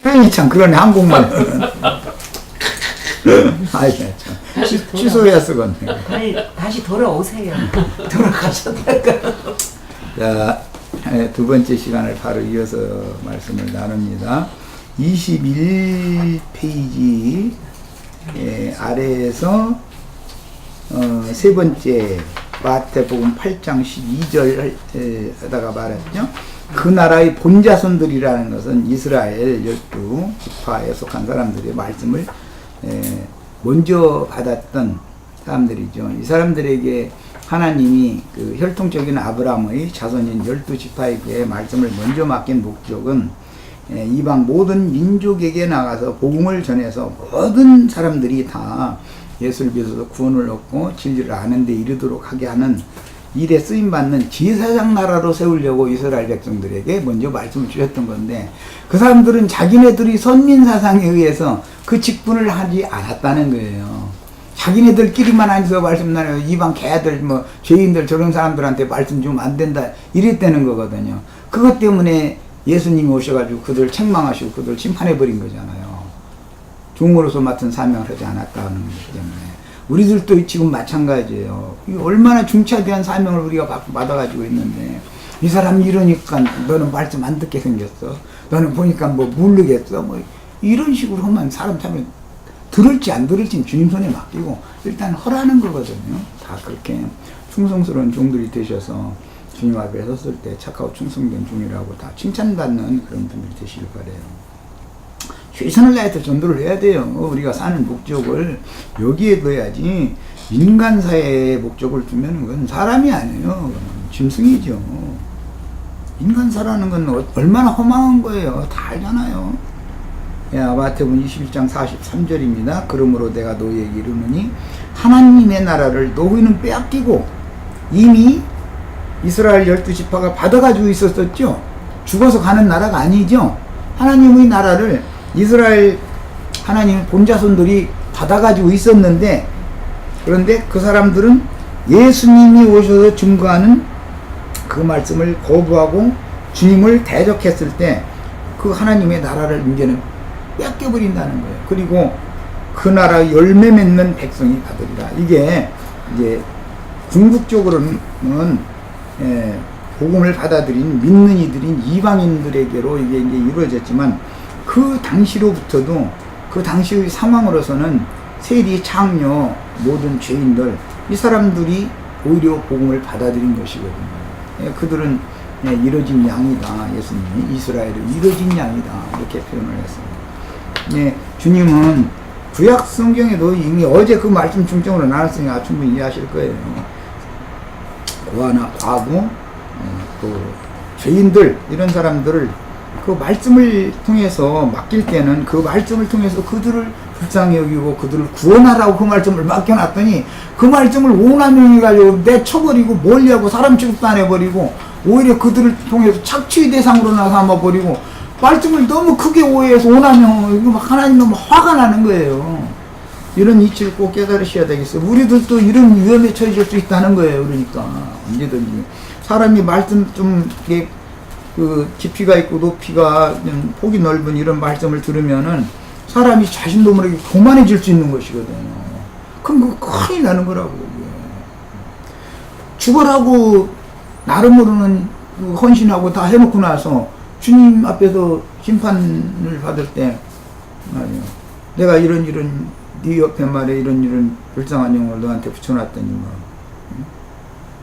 에이, 참, 그러네, 한국말. 아이, 참. 취소해야 쓰겠네. 아니, 다시 돌아오세요. 돌아가셨다가. 자, 두 번째 시간을 바로 이어서 말씀을 나눕니다. 21페이지 아래에서 세 번째 마태복음 8장 12절에다가 말했죠. 그 나라의 본자손들이라는 것은 이스라엘 12지파에 속한 사람들의 말씀을 먼저 받았던 사람들이죠. 이 사람들에게 하나님이 그 혈통적인 아브라함의 자손인 12지파에게 말씀을 먼저 맡긴 목적은 이방 모든 민족에게 나가서 복음을 전해서 모든 사람들이 다 예수를 믿어서 구원을 얻고 진리를 아는 데 이르도록 하게 하는 일에 쓰임받는 제사장 나라로 세우려고 이스라엘 백성들에게 먼저 말씀을 주셨던 건데, 그 사람들은 자기네들이 선민사상에 의해서 그 직분을 하지 않았다는 거예요. 자기네들끼리만 앉아서 말씀 나눠요. 이방 개들, 뭐 죄인들, 저런 사람들한테 말씀 주면 안 된다, 이랬다는 거거든요. 그것 때문에 예수님이 오셔가지고 그들 책망하시고 그들 심판해버린 거잖아요. 종으로서 맡은 사명을 하지 않았다는 거기 때문에. 우리들도 지금 마찬가지예요. 얼마나 중차대한 사명을 우리가 받아가지고 있는데, 이 사람이 이러니까 너는 말씀 안 듣게 생겼어, 너는 보니까 뭐 모르겠어, 뭐 이런 식으로 하면 사람 참에 들을지 안 들을지 주님 손에 맡기고 일단 허라는 거거든요. 다 그렇게 충성스러운 종들이 되셔서 주님 앞에 섰을 때 착하고 충성된 종이라고 다 칭찬받는 그런 분들이 되시길 바라요. 최선을 다해서 전도를 해야 돼요. 우리가 사는 목적을 여기에 둬야지, 인간사회의 목적을 두면 그건 사람이 아니에요. 짐승이죠. 인간사라는 건 얼마나 허망한 거예요. 다 알잖아요. 마태복음 21장 43절입니다. 그러므로 내가 너희에게 이르노니 하나님의 나라를 너희는 빼앗기고, 이미 이스라엘 12지파가 받아가지고 있었었죠. 죽어서 가는 나라가 아니죠. 하나님의 나라를 이스라엘 하나님의 본자손들이 받아가지고 있었는데, 그런데 그 사람들은 예수님이 오셔서 증거하는 그 말씀을 거부하고 주님을 대적했을 때 그 하나님의 나라를 이제는 뺏겨버린다는 거예요. 그리고 그 나라 열매 맺는 백성이 받으리라. 이게 이제 궁극적으로는 복음을 받아들인 믿는 이들인 이방인들에게로 이게 이제 이루어졌지만, 그 당시로부터도 그 당시의 상황으로서는 세리, 창녀, 모든 죄인들, 이 사람들이 오히려 복음을 받아들인 것이거든요. 그들은 이뤄진 양이다. 예수님이 이스라엘의 이뤄진 양이다, 이렇게 표현을 했습니다. 주님은 구약 성경에도 이미 어제 그 말씀 중점으로 나눴으니까 충분히 이해하실 거예요. 고아나 과부, 또 죄인들, 이런 사람들을 그 말씀을 통해서 맡길 때는 그 말씀을 통해서 그들을 불쌍히 여기고 그들을 구원하라고 그 말씀을 맡겨놨더니, 그 말씀을 오남용해가지고 내쳐버리고 멀리하고 사람 취급도 안 해버리고 오히려 그들을 통해서 착취의 대상으로나 삼아버리고 말씀을 너무 크게 오해해서 오남용, 하나님 너무 화가 나는 거예요. 이런 이치를 꼭 깨달으셔야 되겠어요. 우리들도 이런 위험에 처해질 수 있다는 거예요. 그러니까 언제든지 사람이 말씀 좀 이렇게 그 깊이가 있고 높이가 좀 폭이 넓은 이런 말씀을 들으면은 사람이 자신도 모르게 교만해질 수 있는 것이거든요. 그럼 그거 큰일 나는 거라고. 죽어라고 나름으로는 헌신하고 다 해놓고 나서 주님 앞에서 심판을 받을 때 말이야, 내가 이런 네 옆에 말에 이런 불쌍한 영혼을 너한테 붙여놨더니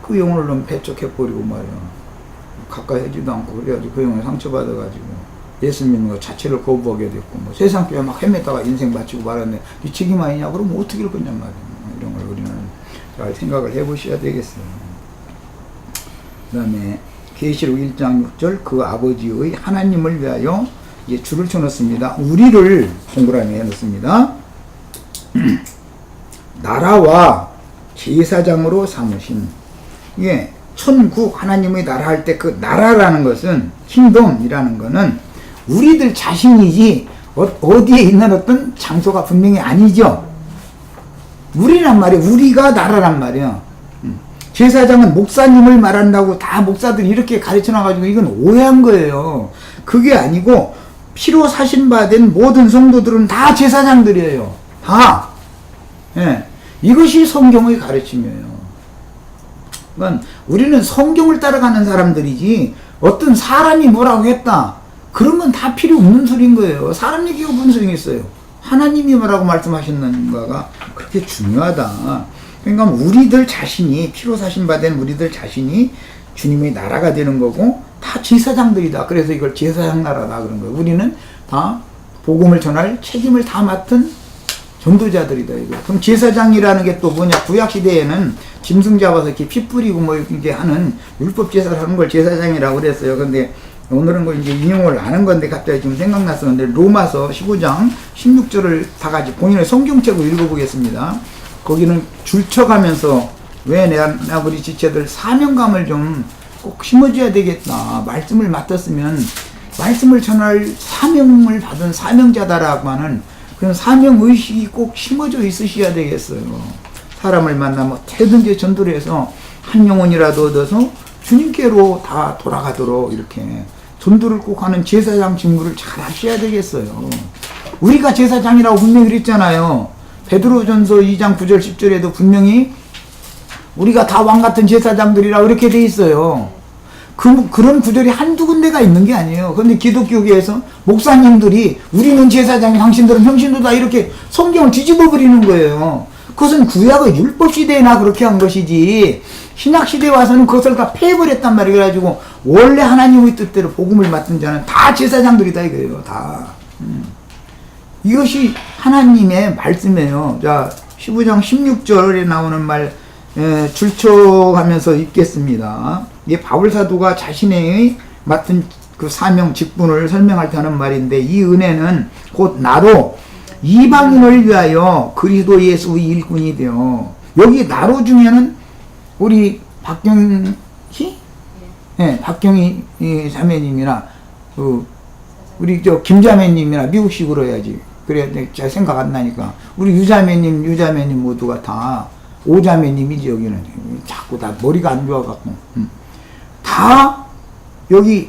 그 영혼을 너무 배척해버리고 말이야, 가까이 하지도 않고, 그래가지고 그 영혼에 상처받아가지고 예수 믿는 거 자체를 거부하게 됐고, 뭐 세상 교회 막 헤맸다가 인생 마치고 말았네. 네 책임 아니냐? 그러면 어떻게 할 거냐 말이야. 이런 걸 우리는 잘 생각을 해보셔야 되겠어요. 그 다음에 계시록 1장 6절, 그 아버지의 하나님을 위하여 이제 줄을 쳐놓습니다. 우리를 동그라미 해놓습니다. 나라와 제사장으로 삼으신, 이게 천국, 하나님의 나라 할 때 그 나라라는 것은, 킹덤이라는 거는 우리들 자신이지 어디에 있는 어떤 장소가 분명히 아니죠. 우리란 말이야. 우리가 나라란 말이야. 제사장은 목사님을 말한다고 다 목사들이 이렇게 가르쳐놔가지고 이건 오해한 거예요. 그게 아니고 피로 사신받은 모든 성도들은 다 제사장들이에요. 다. 예. 이것이 성경의 가르침이에요. 그러니까 우리는 성경을 따라가는 사람들이지 어떤 사람이 뭐라고 했다. 그런 건 다 필요 없는 소리인 거예요. 사람 얘기가 무슨 소용이 있어요. 하나님이 뭐라고 말씀하셨는가가 그렇게 중요하다. 그러니까 우리들 자신이 피로 사신받은 우리들 자신이 주님의 나라가 되는 거고 다 제사장들이다. 그래서 이걸 제사장 나라다 그런 거예요. 우리는 다 복음을 전할 책임을 다 맡은 전도자들이다 이거. 그럼 제사장이라는 게 또 뭐냐? 구약 시대에는 짐승 잡아서 이렇게 피 뿌리고 뭐 이렇게 하는 율법 제사를 하는 걸 제사장이라고 그랬어요. 근데 오늘은 그 이제 인용을 안 한 건데 갑자기 지금 생각났었는데 로마서 15장 16절을 다 같이 본인의 성경책으로 읽어보겠습니다. 거기는 줄쳐가면서 왜 내 아버지 지체들 사명감을 좀 꼭 심어줘야 되겠다. 말씀을 맡았으면 말씀을 전할 사명을 받은 사명자다라고 하는 그런 사명의식이 꼭 심어져 있으셔야 되겠어요. 사람을 만나면 태든지 전도를 해서 한 영혼이라도 얻어서 주님께로 다 돌아가도록 이렇게 전도를 꼭 하는 제사장 직무를 잘 하셔야 되겠어요. 우리가 제사장이라고 분명히 그랬잖아요. 베드로전서 2장 9절 10절에도 분명히 우리가 다 왕같은 제사장들이라고 이렇게 돼 있어요. 그런 구절이 한두 군데가 있는 게 아니에요. 그런데 기독교계에서 목사님들이 우리는 제사장이 당신들은 형신도다 이렇게 성경을 뒤집어 버리는 거예요. 그것은 구약의 율법시대에나 그렇게 한 것이지 신약시대에 와서는 그것을 다 패해버렸단 말이에요. 그래가지고 원래 하나님의 뜻대로 복음을 맡은 자는 다 제사장들이다 이거예요. 다. 이것이 하나님의 말씀이에요. 자, 15장 16절에 나오는 말 줄쳐가면서 읽겠습니다. 이게 바울사도가 자신의 맡은 그 사명 직분을 설명할 때 하는 말인데 이 은혜는 곧 나로 이방인을 위하여 그리스도 예수의 일꾼이 되어 여기 나로 중에는 우리 박경희? 네, 박경희 자매님이나 우리 김자매님이나 미국식으로 해야지. 그래야 잘 생각 안 나니까 우리 유자매님 모두가 다 오자매님이지 여기는 자꾸 다 머리가 안 좋아갖고 다 여기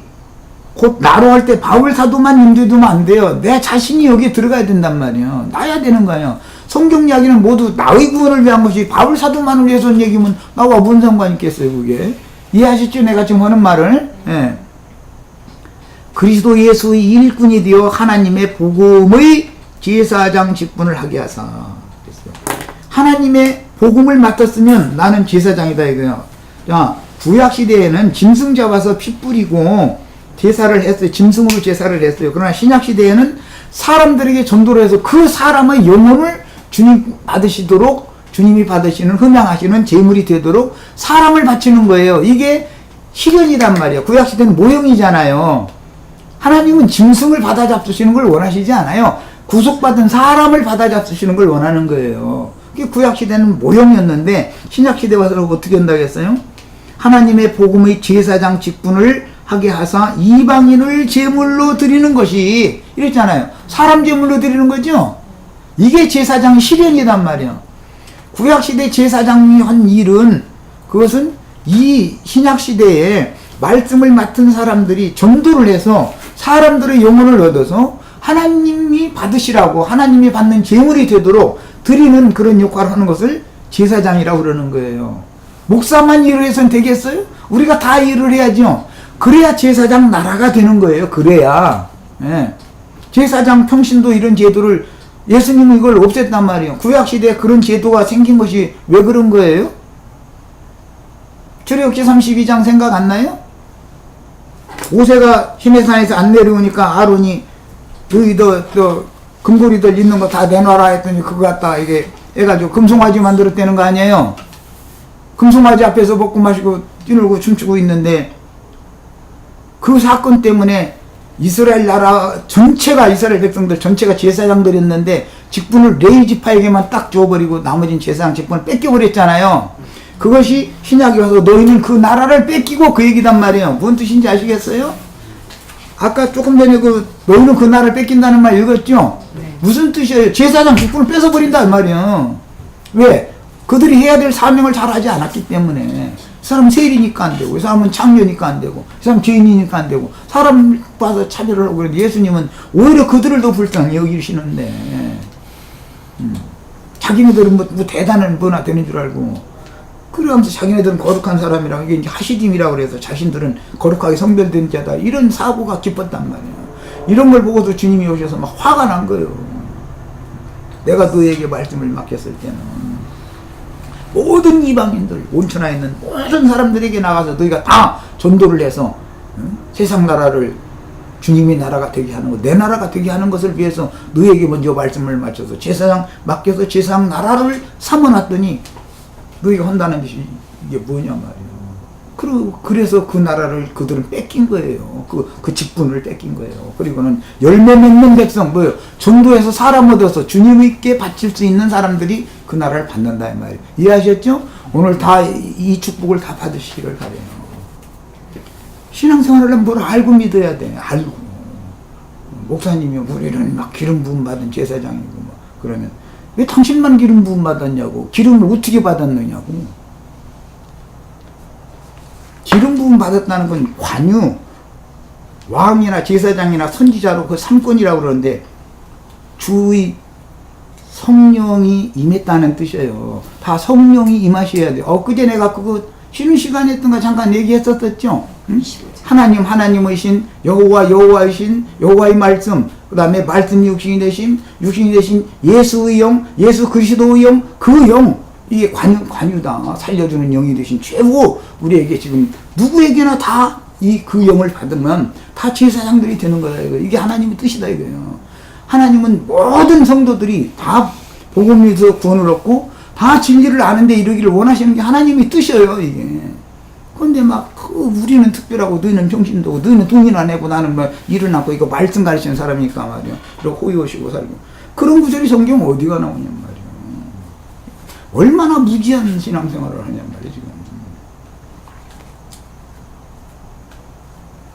곧 나로 할 때 바울사도만 임대두면 안 돼요. 내 자신이 여기에 들어가야 된단 말이에요. 나야 되는 거예요. 성경 이야기는 모두 나의 구원을 위한 것이 바울사도만을 위해서 한 얘기면 나와 뭔 상관 있겠어요 그게. 이해하셨죠? 내가 지금 하는 말을. 예. 그리스도 예수의 일꾼이 되어 하나님의 복음의 제사장 직분을 하게 하사. 그랬어요. 하나님의 복음을 맡았으면 나는 제사장이다 이거예요. 자, 구약시대에는 짐승 잡아서 피 뿌리고 제사를 했어요. 짐승으로 제사를 했어요. 그러나 신약시대에는 사람들에게 전도를 해서 그 사람의 영혼을 주님 받으시도록 주님이 받으시는 흠양하시는 제물이 되도록 사람을 바치는 거예요. 이게 실현이란 말이에요. 구약시대는 모형이잖아요. 하나님은 짐승을 받아 잡수시는 걸 원하시지 않아요. 구속받은 사람을 받아 잡수시는 걸 원하는 거예요. 그게 구약시대는 모형이었는데 신약시대 와서 어떻게 한다고 했어요? 하나님의 복음의 제사장 직분을 하게 하사 이방인을 제물로 드리는 것이 이랬잖아요. 사람 제물로 드리는 거죠. 이게 제사장 실현이란 말이에요. 구약시대 제사장이 한 일은 그것은 이 신약시대에 말씀을 맡은 사람들이 전도를 해서 사람들의 영혼을 얻어서 하나님이 받으시라고 하나님이 받는 제물이 되도록 드리는 그런 역할을 하는 것을 제사장이라고 그러는 거예요. 목사만 일을 해서는 되겠어요? 우리가 다 일을 해야죠. 그래야 제사장 나라가 되는 거예요. 그래야. 예. 제사장 평신도 이런 제도를 예수님은 이걸 없앴단 말이에요. 구약시대에 그런 제도가 생긴 것이 왜 그런 거예요? 출애굽기 32장 생각 안 나요? 모세가 시내산에서 안 내려오니까 아론이 금고리들 있는 거 다 내놔라 했더니 그거 갖다 이게 해가지고 금송아지 만들었다는 거 아니에요? 금송아지 앞에서 먹고 마시고 뛰놀고 춤추고 있는데 그 사건 때문에 이스라엘 나라 전체가 이스라엘 백성들 전체가 제사장들이었는데 직분을 레위 지파에게만 딱 줘버리고 나머지는 제사장 직분을 뺏겨버렸잖아요. 그것이 신약에 와서 너희는 그 나라를 뺏기고 그 얘기단 말이에요. 뭔 뜻인지 아시겠어요? 아까 조금 전에 너희는 그 나라를 뺏긴다는 말 읽었죠? 네. 무슨 뜻이에요? 제사장 직분을 뺏어버린단 말이에요. 왜? 그들이 해야 될 사명을 잘 하지 않았기 때문에. 사람 세리니까 안 되고, 이 사람은 창녀니까 안 되고, 이 사람 죄인이니까 안 되고, 사람 봐서 차별을 하고 그러는데 예수님은 오히려 그들을 더 불쌍히 여기시는데, 자기네들은 뭐 대단한 뭐나 되는 줄 알고, 그러면서 자기네들은 거룩한 사람이라고, 이게 이제 하시딤이라고 그래서 자신들은 거룩하게 성별된 자다. 이런 사고가 깊었단 말이에요. 이런 걸 보고도 주님이 오셔서 막 화가 난 거예요. 내가 너에게 말씀을 맡겼을 때는 모든 이방인들, 온천하에 있는 모든 사람들에게 나가서 너희가 다 전도를 해서 세상 나라를 주님의 나라가 되게 하는 것, 내 나라가 되게 하는 것을 위해서 너에게 먼저 말씀을 맡겨서 제사장 맡겨서 제사장 나라를 삼아놨더니 너희가 한다는 것이 이게 뭐냐 말이에요. 그래서 그 나라를 그들은 뺏긴 거예요. 그 직분을 뺏긴 거예요. 그리고는 열매 맺는 백성, 뭐예요? 전도해서 사람 얻어서 주님께 바칠 수 있는 사람들이 그 나라를 받는다 이 말이에요. 이해하셨죠? 오늘 다 이 축복을 다 받으시기를 바래요. 신앙생활을 하면 뭘 알고 믿어야 돼. 알고. 목사님이 우리는 막 기름 부음 받은 제사장이고 막 그러면 왜 당신만 기름 부음 받았냐고. 기름을 어떻게 받았느냐고. 기름 부음 받았다는 건 관유, 왕이나 제사장이나 선지자로 그 삼권이라고 그러는데 주의 성령이 임했다는 뜻이에요. 다 성령이 임하셔야 돼요. 엊그제 내가 그거 쉬는 시간에 했던 거 잠깐 얘기했었죠. 응? 하나님이신 여호와이신 여호와의 말씀, 그 다음에 말씀이 육신이 되신 예수의 영, 예수 그리스도의 영, 그 영, 이게 관유다. 살려주는 영이 되신 최고 우리에게 지금 누구에게나 다 그 영을 받으면 다 제사장들이 되는 거다. 이게 하나님의 뜻이다 이거예요. 하나님은 모든 성도들이 다 복음에서 구원을 얻고 다 진리를 아는데 이르기를 원하시는 게 하나님의 뜻이에요 이게. 그런데 막 우리는 특별하고 너희는 정신도 오고 너희는 돈이나 내고 나는 뭐 일어나고 이거 말씀 가르치는 사람이니까 말이야. 이렇게 호의호시고 살고. 그런 구절이 성경 어디가 나오냔 말이야. 얼마나 무지한 신앙생활을 하냔 말이야 지금.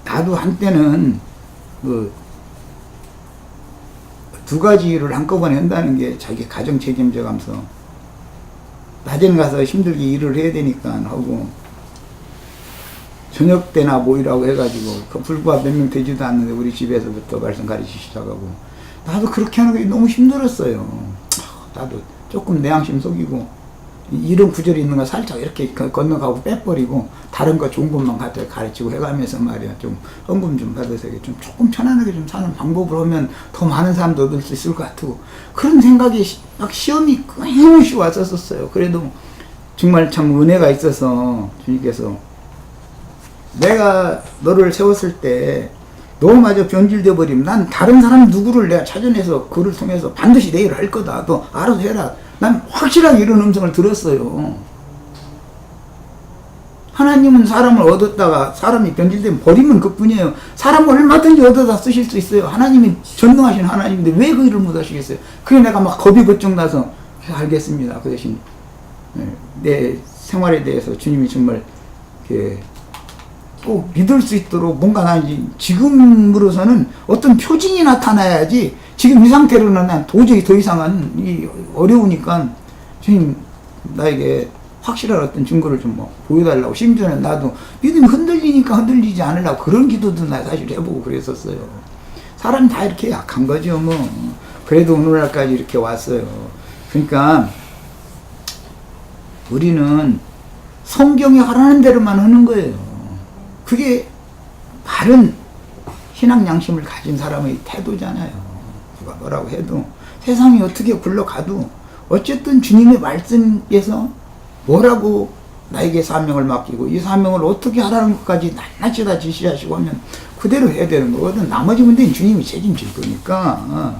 나도 한때는 두 가지 일을 한꺼번에 한다는 게 자기 가정 책임져가면서 낮엔 가서 힘들게 일을 해야 되니까 하고 저녁 때나 모이라고 해가지고 그 불과 몇 명 되지도 않는데 우리 집에서부터 말씀 가르치기 시작하고 나도 그렇게 하는 게 너무 힘들었어요. 나도 조금 내 양심 속이고 이런 구절이 있는 거 살짝 이렇게 건너가고 빼버리고 다른 거 좋은 것만 가르치고 해가면서 말이야 좀 헌금 좀 받아서 좀 조금 편안하게 좀 사는 방법을 하면 더 많은 사람도 얻을 수 있을 것 같고 그런 생각이 막 시험이 끊임없이 왔었어요. 그래도 정말 참 은혜가 있어서 주님께서 내가 너를 세웠을 때 너마저 변질되어 버리면 난 다른 사람 누구를 내가 찾아내서 그를 통해서 반드시 내 일을 할 거다. 너 알아서 해라. 난 확실하게 이런 음성을 들었어요. 하나님은 사람을 얻었다가 사람이 변질되면 버리면 그뿐이에요. 사람을 얼마든지 얻어다 쓰실 수 있어요. 하나님이 전능하신 하나님인데 왜 그 일을 못 하시겠어요? 그게 내가 막 겁이 번쩍 나서 알겠습니다. 그 대신 내 생활에 대해서 주님이 정말 꼭 믿을 수 있도록 뭔가 난 지금으로서는 어떤 표징이 나타나야지 지금 이 상태로는 난 도저히 더 이상은 어려우니까 주님 나에게 확실한 어떤 증거를 좀 보여달라고 심지어는 나도 믿음이 흔들리니까 흔들리지 않으려고 그런 기도도 나 사실 해보고 그랬었어요. 사람 다 이렇게 약한 거죠 뭐. 그래도 오늘날까지 이렇게 왔어요. 그러니까 우리는 성경이 하라는 대로만 하는 거예요. 그게 바른 신앙 양심을 가진 사람의 태도잖아요. 누가 뭐라고 해도 세상이 어떻게 굴러가도 어쨌든 주님의 말씀에서 뭐라고 나에게 사명을 맡기고 이 사명을 어떻게 하라는 것까지 낱낱이 다 지시하시고 하면 그대로 해야 되는 거거든. 나머지 문제는 주님이 책임질 거니까.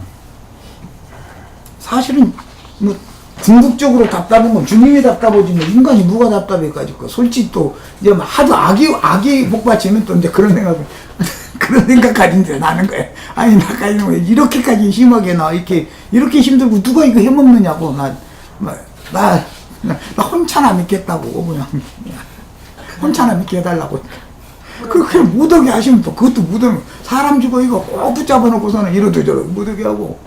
사실은 뭐 궁극적으로 답답한 건 주님이 답답하지 뭐 인간이 누가 답답해가지고 솔직히 또 이제 하도 악이 복받치면 또 이제 그런 생각 가진데 나는 거야. 아니 나까지 뭐 이렇게까지 심하게 이렇게 힘들고 누가 이거 해먹느냐고 나 혼자나 믿겠다고 그냥 혼자나 믿게 해달라고. 그렇게 못하게 하시면 또 그것도 못하게 사람 주고 이거 꼭 붙잡아 놓고서는 이러도 저러도 못하게 하고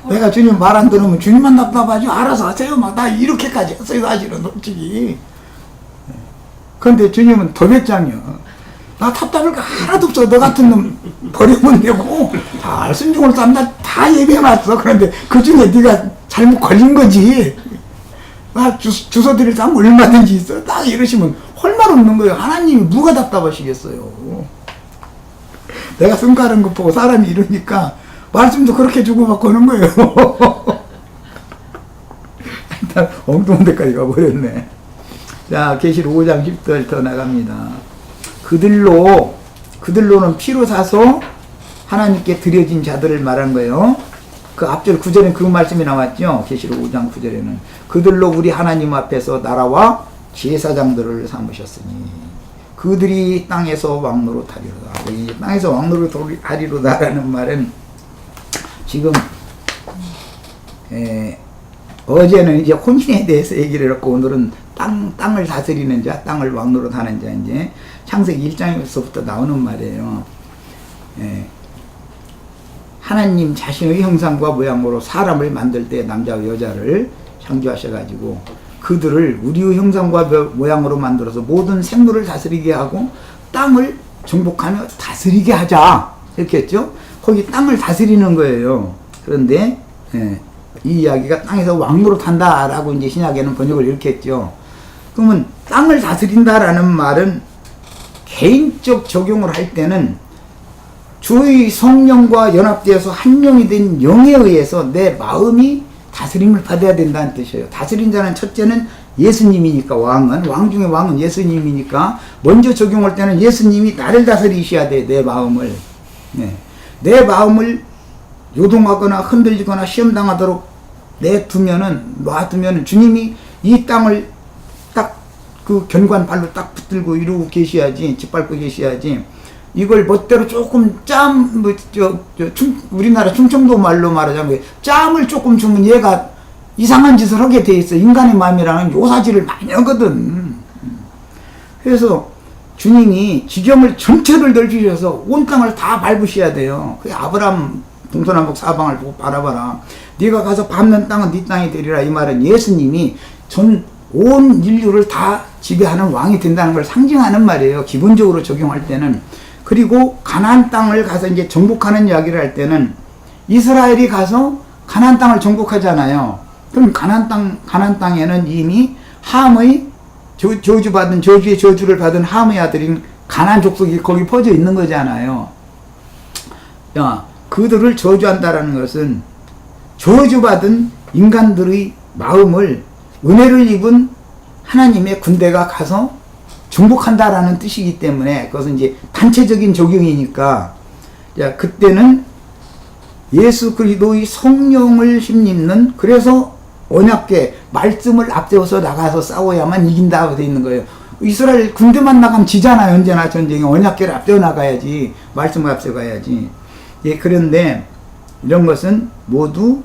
내가 주님 말 안 들으면 주님만 답답하지 알아서 하세요. 막 나 이렇게까지 했어요 사실은 솔직히. 그런데 주님은 도배장이요. 나 답답할 거 하나도 없어. 너 같은 놈 버리면 되고 다 순종을 싼다 다 예배해놨어. 그런데 그 중에 네가 잘못 걸린 거지. 나 주소 드릴 사람 얼마든지 있어. 딱 이러시면 할 말 없는 거예요. 하나님이 누가 답답하시겠어요. 내가 성가하는 거 보고 사람이 이러니까 말씀도 그렇게 주고받고 하는 거예요. 일단 엉뚱한 데까지 가버렸네. 자, 계시록 5장 10절 더 나갑니다. 그들로는 피로 사서 하나님께 드려진 자들을 말한 거예요. 그 앞절 9절에 그 말씀이 나왔죠. 계시록 5장 9절에는 그들로 우리 하나님 앞에서 나라와 제사장들을 삼으셨으니 그들이 땅에서 왕노로 타리로다. 여기 땅에서 왕노로 타리로다라는 말은 지금 어제는 이제 혼인에 대해서 얘기를 했고 오늘은 땅을 다스리는 자, 땅을 왕노로 타는 자, 이제 창세기 1장에서부터 나오는 말이에요. 하나님 자신의 형상과 모양으로 사람을 만들 때 남자와 여자를 창조하셔가지고 그들을 우리의 형상과 모양으로 만들어서 모든 생물을 다스리게 하고 땅을 정복하며 다스리게 하자 이렇게 했죠. 거기 땅을 다스리는 거예요. 그런데 이 이야기가 땅에서 왕노로 탄다라고 이제 신약에는 번역을 이렇게 했죠. 그러면 땅을 다스린다라는 말은 개인적 적용을 할 때는 주의 성령과 연합되어서 한 영이 된 영에 의해서 내 마음이 다스림을 받아야 된다는 뜻이에요. 다스린 자는 첫째는 예수님이니까 왕 중에 왕은 예수님이니까 먼저 적용할 때는 예수님이 나를 다스리셔야 돼. 내 마음을. 내 마음을 요동하거나 흔들리거나 시험당하도록 놔두면은 주님이 이 땅을 딱 그 견고한 발로 딱 붙들고 이루고 계셔야지, 짓밟고 계셔야지. 이걸 멋대로 조금 우리나라 충청도 말로 말하자면 짬을 조금 주면 얘가 이상한 짓을 하게 돼 있어. 인간의 마음이라는 요사지를 많이 하거든. 그래서 주님이 지경을 전체를 넓히셔서 온 땅을 다 밟으셔야 돼요. 그 아브라함 동서남북 사방을 보고 바라봐라. 네가 가서 밟는 땅은 네 땅이 되리라. 이 말은 예수님이 온 인류를 다 지배하는 왕이 된다는 걸 상징하는 말이에요. 기본적으로 적용할 때는. 그리고 가나안 땅을 가서 이제 정복하는 이야기를 할 때는 이스라엘이 가서 가나안 땅을 정복하잖아요. 그럼 가나안 땅에는 이미 함의 저주의 저주를 받은 함의 아들인 가나안 족속이 거기 퍼져 있는 거잖아요. 그들을 저주한다라는 것은 저주받은 인간들의 마음을 은혜를 입은 하나님의 군대가 가서 정복한다라는 뜻이기 때문에 그것은 이제 단체적인 적용이니까 그때는 예수 그리스도의 성령을 힘입는 그래서 언약궤 말씀을 앞세워서 나가서 싸워야만 이긴다고 되어 있는 거예요. 이스라엘 군대만 나가면 지잖아요. 언제나 전쟁에 언약궤를 앞세워 나가야지 말씀을 앞세워 가야지. 그런데 이런 것은 모두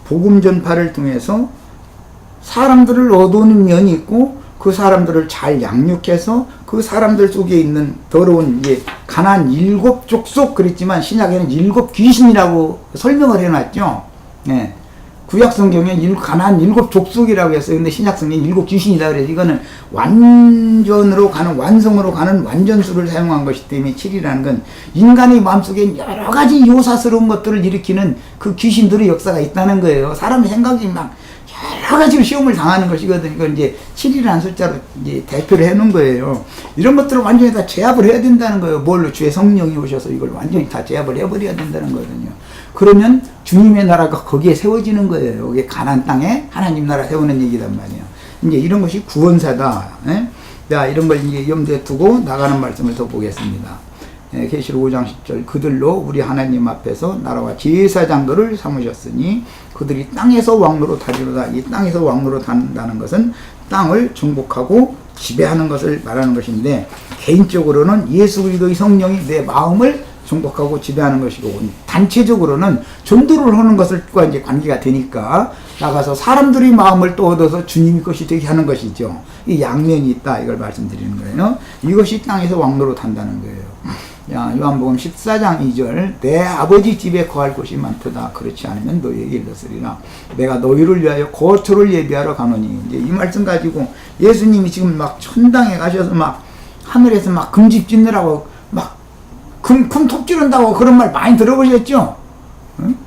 복음 전파를 통해서 사람들을 얻어오는 면이 있고 그 사람들을 잘 양육해서 그 사람들 속에 있는 더러운 가나안 7 족속 그랬지만 신약에는 7 귀신이라고 설명을 해놨죠. 구약 성경에 가나안 7 족속이라고 했어요. 근데 신약 성경에 7 귀신이다 그래서 이거는 완성으로 가는 완전수를 사용한 것이기 때문에 7이라는 건 인간의 마음속에 여러 가지 요사스러운 것들을 일으키는 그 귀신들의 역사가 있다는 거예요. 사람의 생각이 막 여러 가지로 시험을 당하는 것이거든요. 이걸 이제 7이라는 숫자로 이제 대표를 해 놓은 거예요. 이런 것들을 완전히 다 제압을 해야 된다는 거예요. 뭘로? 주의 성령이 오셔서 이걸 완전히 다 제압을 해버려야 된다는 거거든요. 그러면 주님의 나라가 거기에 세워지는 거예요. 이게 가나안 땅에 하나님 나라 세우는 얘기단 말이에요. 이제 이런 것이 구원사다. 자, 이런 걸 이제 염두에 두고 나가는 말씀을 더 보겠습니다. 계시록 5장 10절 그들로 우리 하나님 앞에서 나라와 제사장들을 삼으셨으니 그들이 땅에서 왕노로 타리로다. 이 땅에서 왕노로 탄다는 것은 땅을 정복하고 지배하는 것을 말하는 것인데 개인적으로는 예수 그리스도의 성령이 내 마음을 정복하고 지배하는 것이고 단체적으로는 전도를 하는 것과 이제 관계가 되니까 나가서 사람들의 마음을 또 얻어서 주님의 것이 되게 하는 것이죠. 이 양면이 있다 이걸 말씀드리는 거예요. 이것이 땅에서 왕노로 탄다는 거예요. 야, 요한복음 14장 2절 내 아버지 집에 거할 곳이 많도다. 그렇지 않으면 너희에게 이르렀으리라. 내가 너희를 위하여 거처를 예비하러 가노니. 이제 이 말씀 가지고 예수님이 지금 막 천당에 가셔서 막 하늘에서 막 금집 짓느라고 막 금톱 찌른다고 그런 말 많이 들어보셨죠? 응?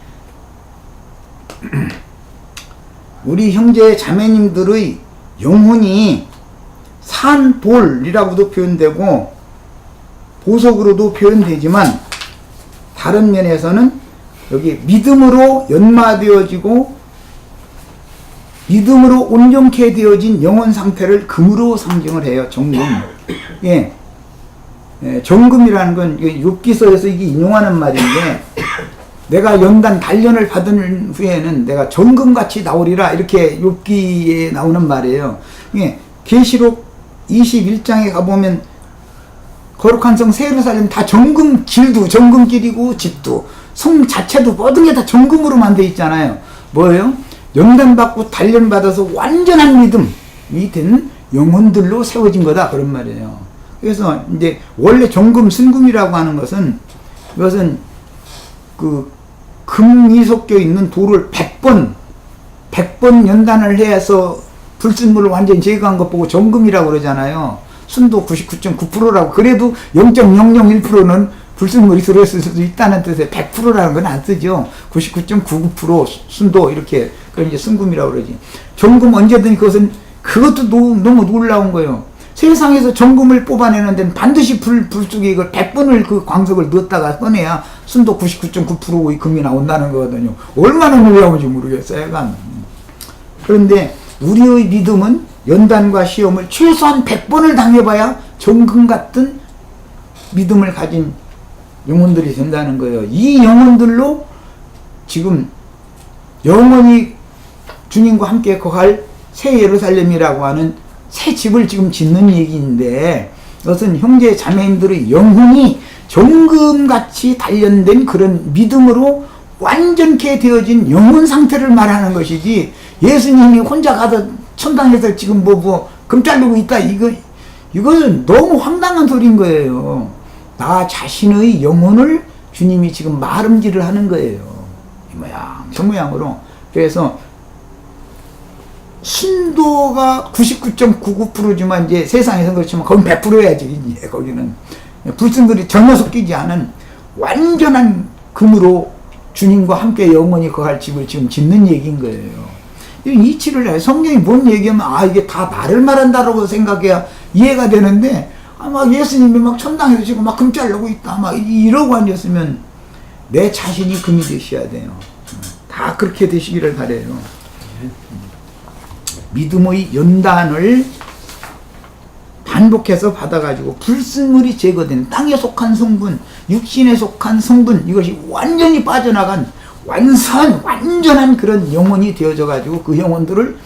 우리 형제 자매님들의 영혼이 산볼이라고도 표현되고 보석으로도 표현되지만 다른 면에서는 여기 믿음으로 연마되어지고 믿음으로 온전케 되어진 영혼 상태를 금으로 상징을 해요. 정금. 예. 예, 정금이라는 건 욥기서에서 이게 인용하는 말인데 내가 연단 단련을 받은 후에는 내가 정금같이 나오리라 이렇게 욥기에 나오는 말이에요. 예, 계시록 21장에 가보면 거룩한 성 세루살렘 다 정금길도 정금길이고 집도 성 자체도 모든 게 다 정금으로 만들어 있잖아요. 뭐예요? 연단받고 단련받아서 완전한 믿음이 된 영혼들로 세워진 거다 그런 말이에요. 그래서 이제 원래 정금 순금이라고 하는 것은 이것은 그 금이 섞여 있는 돌을 100번 연단을 해서 불순물을 완전히 제거한 것 보고 정금이라고 그러잖아요. 순도 99.9%라고 그래도 0.001%는 불순물이 들어있을 수도 있다는 뜻에 100%라는 건 안 쓰죠. 99.99% 순도 이렇게 그걸 이제 순금이라고 그러지. 정금 언제든지 그것도 너무 놀라운 거예요. 세상에서 정금을 뽑아내는 데는 반드시 불 속에 이걸 100번을 그 광석을 넣었다가 꺼내야 순도 99.9%의 금이 나온다는 거거든요. 얼마나 놀라운지 모르겠어요. 약간. 그런데 우리의 믿음은 연단과 시험을 최소한 100번을 당해봐야 정금 같은 믿음을 가진 영혼들이 된다는 거예요. 이 영혼들로 지금 영원히 주님과 함께 거할 새 예루살렘이라고 하는 새 집을 지금 짓는 얘기인데 이것은 형제 자매님들의 영혼이 정금같이 단련된 그런 믿음으로 완전케 되어진 영혼 상태를 말하는 것이지 예수님이 혼자 가서 천당에서 지금 금 자르고 있다 이거는 너무 황당한 소리인 거예요. 나 자신의 영혼을 주님이 지금 마름질을 하는 거예요. 이 모양 저 모양으로. 그래서 순도가 99.99%지만 이제 세상에서 그렇지만 거긴 100%야지. 이제 거기는 불순물이 전혀 섞이지 않은 완전한 금으로 주님과 함께 영원히 거할 집을 지금 짓는 얘기인 거예요. 이치를 해. 성경이 뭔 얘기하면 이게 다 나를 말한다라고 생각해야 이해가 되는데 막 예수님이 막 천당에서 지금 막 금 자르고 있다 막 이러고 앉았으면 내 자신이 금이 되셔야 돼요. 다 그렇게 되시기를 바래요. 믿음의 연단을 반복해서 받아가지고 불순물이 제거된 땅에 속한 성분, 육신에 속한 성분 이것이 완전히 빠져나간 완전한 그런 영혼이 되어져가지고 그 영혼들을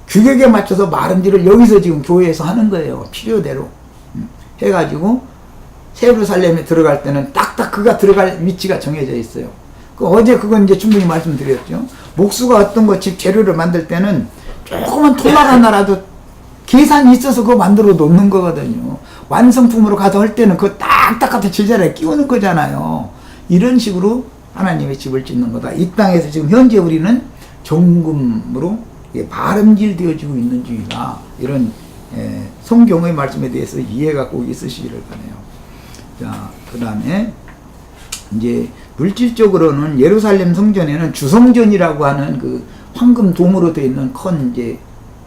규격에 맞춰서 마름질을 여기서 지금 교회에서 하는 거예요. 필요대로 해가지고 예루살렘에 들어갈 때는 딱딱 그가 들어갈 위치가 정해져 있어요. 어제 그건 이제 충분히 말씀드렸죠. 목수가 어떤 거 집 재료를 만들 때는 조그만 톨락 하나라도 계산이 있어서 그거 만들어 놓는 거거든요. 완성품으로 가서 할 때는 그거 딱딱 갖다 제자리에 끼우는 거잖아요. 이런 식으로 하나님의 집을 짓는 거다. 이 땅에서 지금 현재 우리는 정금으로 바름질 되어지고 있는 중이다. 이런 성경의 말씀에 대해서 이해가 꼭 있으시기를 바라요. 자, 그 다음에 이제 물질적으로는 예루살렘 성전에는 주성전이라고 하는 그 황금 도무로 되어 있는 이제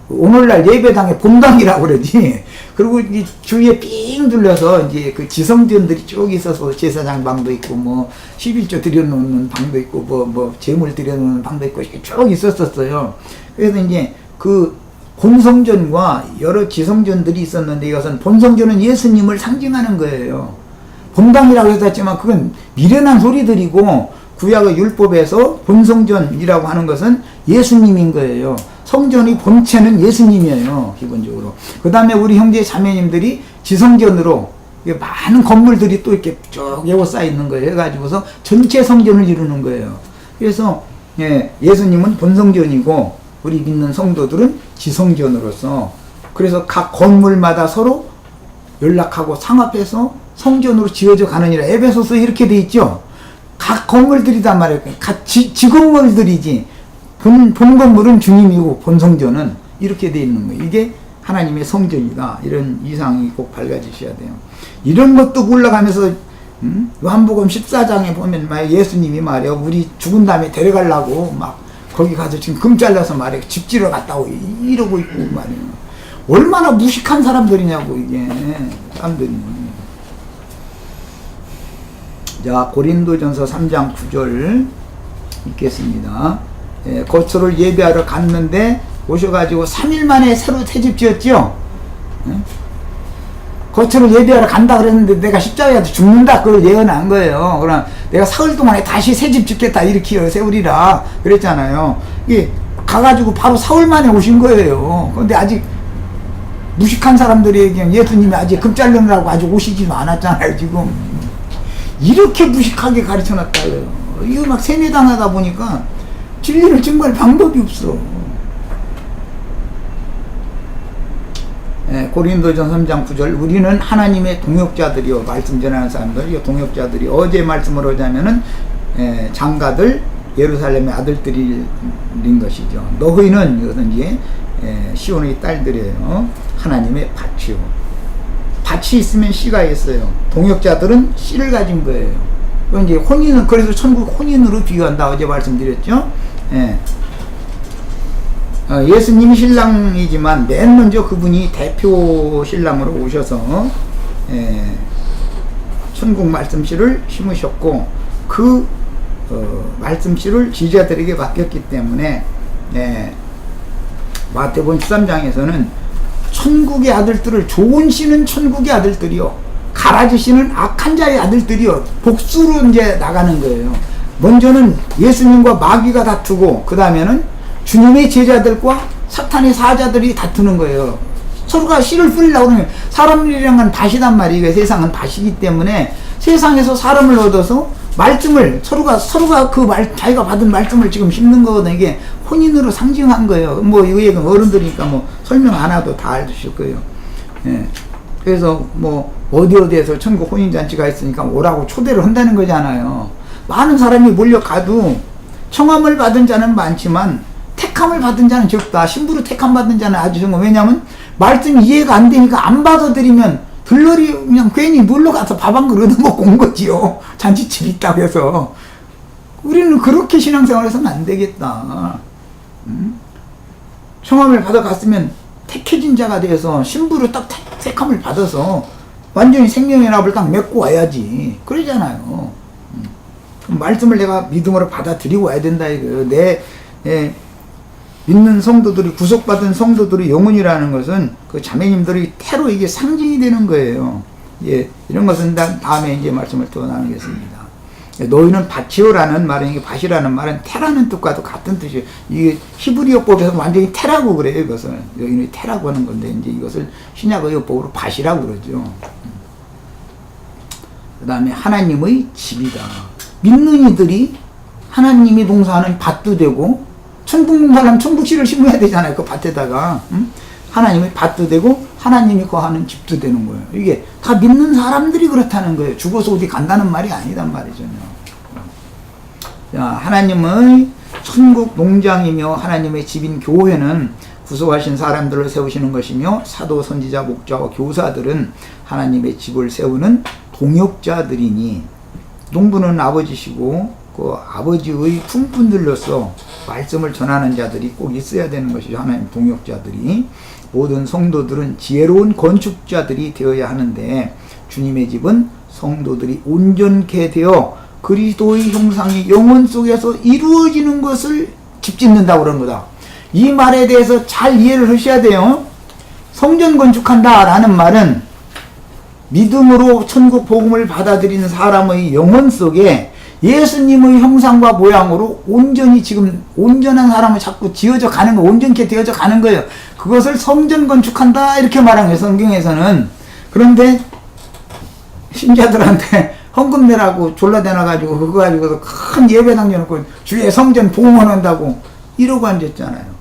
오늘날 예배당의 본당이라고 그러지. 그리고 이 주위에 삥 둘러서 이제 그 지성전들이 쭉 있어서 제사장 방도 있고 11조 들여놓는 방도 있고 재물 들여놓는 방도 있고 쭉 있었었어요. 그래서 이제 그 본성전과 여러 지성전들이 있었는데 이것은 본성전은 예수님을 상징하는 거예요. 본당이라고 했었지만 그건 미련한 소리들이고 구약의 율법에서 본성전이라고 하는 것은 예수님인 거예요. 성전의 본체는 예수님이에요. 기본적으로. 그 다음에 우리 형제 자매님들이 지성전으로 많은 건물들이 또 이렇게 쭉 에워싸여 있는 거예요. 해가지고서 전체 성전을 이루는 거예요. 그래서 예수님은 본성전이고 우리 믿는 성도들은 지성전으로서 그래서 각 건물마다 서로 연락하고 상합해서 성전으로 지어져 가느니라. 에베소서에 이렇게 돼 있죠. 각 건물들이단 말이에요. 각 지건물들이지. 본 건물은 주님이고 본 성전은 이렇게 돼 있는 거예요. 이게 하나님의 성전이다. 이런 이상이 꼭 밝아지셔야 돼요. 이런 것도 올라가면서 요한복음 14장에 보면 막 예수님이 말이야 우리 죽은 다음에 데려가려고 막 거기 가서 지금 금 잘라서 말이야 집지러 갔다고 이러고 있고 말이야. 얼마나 무식한 사람들이냐고 이게 사람들이. 자, 고린도전서 3장 9절 읽겠습니다. 예, 거처를 예배하러 갔는데 오셔가지고 3일 만에 새로 새집 지었죠. 예? 거처를 예배하러 간다 그랬는데 내가 십자가에서 죽는다 그걸 예언한 거예요. 그럼 내가 사흘 동안에 다시 새집 짓겠다 일으키어 세우리라 그랬잖아요. 이게 가가지고 바로 사흘 만에 오신 거예요. 그런데 아직 무식한 사람들이 그냥 예수님이 아직 금 자르느라고 아직 오시지도 않았잖아요. 지금 이렇게 무식하게 가르쳐놨다고요. 이거 막 세뇌당하다 보니까 진리를 증거할 방법이 없어. 예, 고린도전 3장 9절 우리는 하나님의 동역자들이요. 말씀 전하는 사람들 동역자들이 어제 말씀으로 하자면은 장가들 예루살렘의 아들들인 것이죠. 너희는 이것은 시온의 딸들이에요. 하나님의 밭이요. 밭이 있으면 씨가 있어요. 동역자들은 씨를 가진 거예요. 이제 혼인은 그래서 천국 혼인으로 비유한다 어제 말씀드렸죠. 예. 예수님이 신랑이지만 맨 먼저 그분이 대표 신랑으로 오셔서 천국 말씀씨를 심으셨고 그 말씀씨를 지지자들에게 맡겼기 때문에 마태복음 13장에서는 천국의 아들들을 좋은 씨는 천국의 아들들이요 가라지 씨는 악한 자의 아들들이요 복수로 이제 나가는 거예요. 먼저는 예수님과 마귀가 다투고 그 다음에는 주님의 제자들과 사탄의 사자들이 다투는 거예요. 서로가 씨를 뿌리려고 그러면 사람들이랑은 밭이단 말이에요. 세상은 밭이기 때문에 세상에서 사람을 얻어서 말씀을 서로가 자기가 받은 말씀을 지금 심는 거거든요. 이게 혼인으로 상징한 거예요. 뭐 이 얘기는 어른들이니까 뭐 설명 안 해도 다 알으실 거예요. 예. 그래서 뭐 어디에서 천국 혼인잔치가 있으니까 오라고 초대를 한다는 거잖아요. 많은 사람이 몰려가도 청함을 받은 자는 많지만 택함을 받은 자는 적다. 신부로 택함 받은 자는 아주 적은. 왜냐하면 말씀이 이해가 안 되니까 안 받아들이면 들러리 그냥 괜히 놀러 가서 밥 한 그릇 얻어먹고 온 거지요. 잔치집 있다고 해서. 우리는 그렇게 신앙생활 해서는 안 되겠다. 청함을 받아갔으면 택해진 자가 돼서 신부로 딱 택함을 받아서 완전히 생명의 납을 딱 맺고 와야지. 그러잖아요. 말씀을 내가 믿음으로 받아들이고 와야 된다 이거예요. 믿는 성도들이 구속받은 성도들의 영혼이라는 것은 그 자매님들이 태로 이게 상징이 되는 거예요. 예, 이런 것은 다음에 이제 말씀을 또 나누겠습니다. 너희는 밭이요라는 말은 이게 밭이라는 말은 태라는 뜻과도 같은 뜻이에요. 이게 히브리어법에서 완전히 태라고 그래요. 이것을 여기는 태라고 하는 건데 이제 이것을 신약의어법으로 밭이라고 그러죠. 그 다음에 하나님의 집이다. 믿는 이들이 하나님이 농사하는 밭도 되고 천국 농사하면 천국씨를 심어야 되잖아요. 그 밭에다가 하나님의 밭도 되고 하나님이 거하는 집도 되는 거예요. 이게 다 믿는 사람들이 그렇다는 거예요. 죽어서 어디 간다는 말이 아니단 말이죠. 자, 하나님의 천국 농장이며 하나님의 집인 교회는 구속하신 사람들을 세우시는 것이며 사도, 선지자, 목자와 교사들은 하나님의 집을 세우는 동역자들이니 농부는 아버지시고 그 아버지의 품꾼들로서 말씀을 전하는 자들이 꼭 있어야 되는 것이죠. 하나님 동역자들이. 모든 성도들은 지혜로운 건축자들이 되어야 하는데 주님의 집은 성도들이 온전케 되어 그리스도의 형상이 영혼 속에서 이루어지는 것을 집 짓는다고 그런 거다. 이 말에 대해서 잘 이해를 하셔야 돼요. 성전 건축한다 라는 말은 믿음으로 천국 복음을 받아들이는 사람의 영혼 속에 예수님의 형상과 모양으로 온전히 지금 온전한 사람을 자꾸 지어져 가는 거, 온전케 되어져 가는 거예요. 그것을 성전 건축한다 이렇게 말한 거예요. 성경에서는. 그런데 신자들한테 헌금 내라고 졸라대놔가지고 그거 가지고서 큰 예배당 해놓고 주의 성전 봉헌한다고 이러고 앉았잖아요.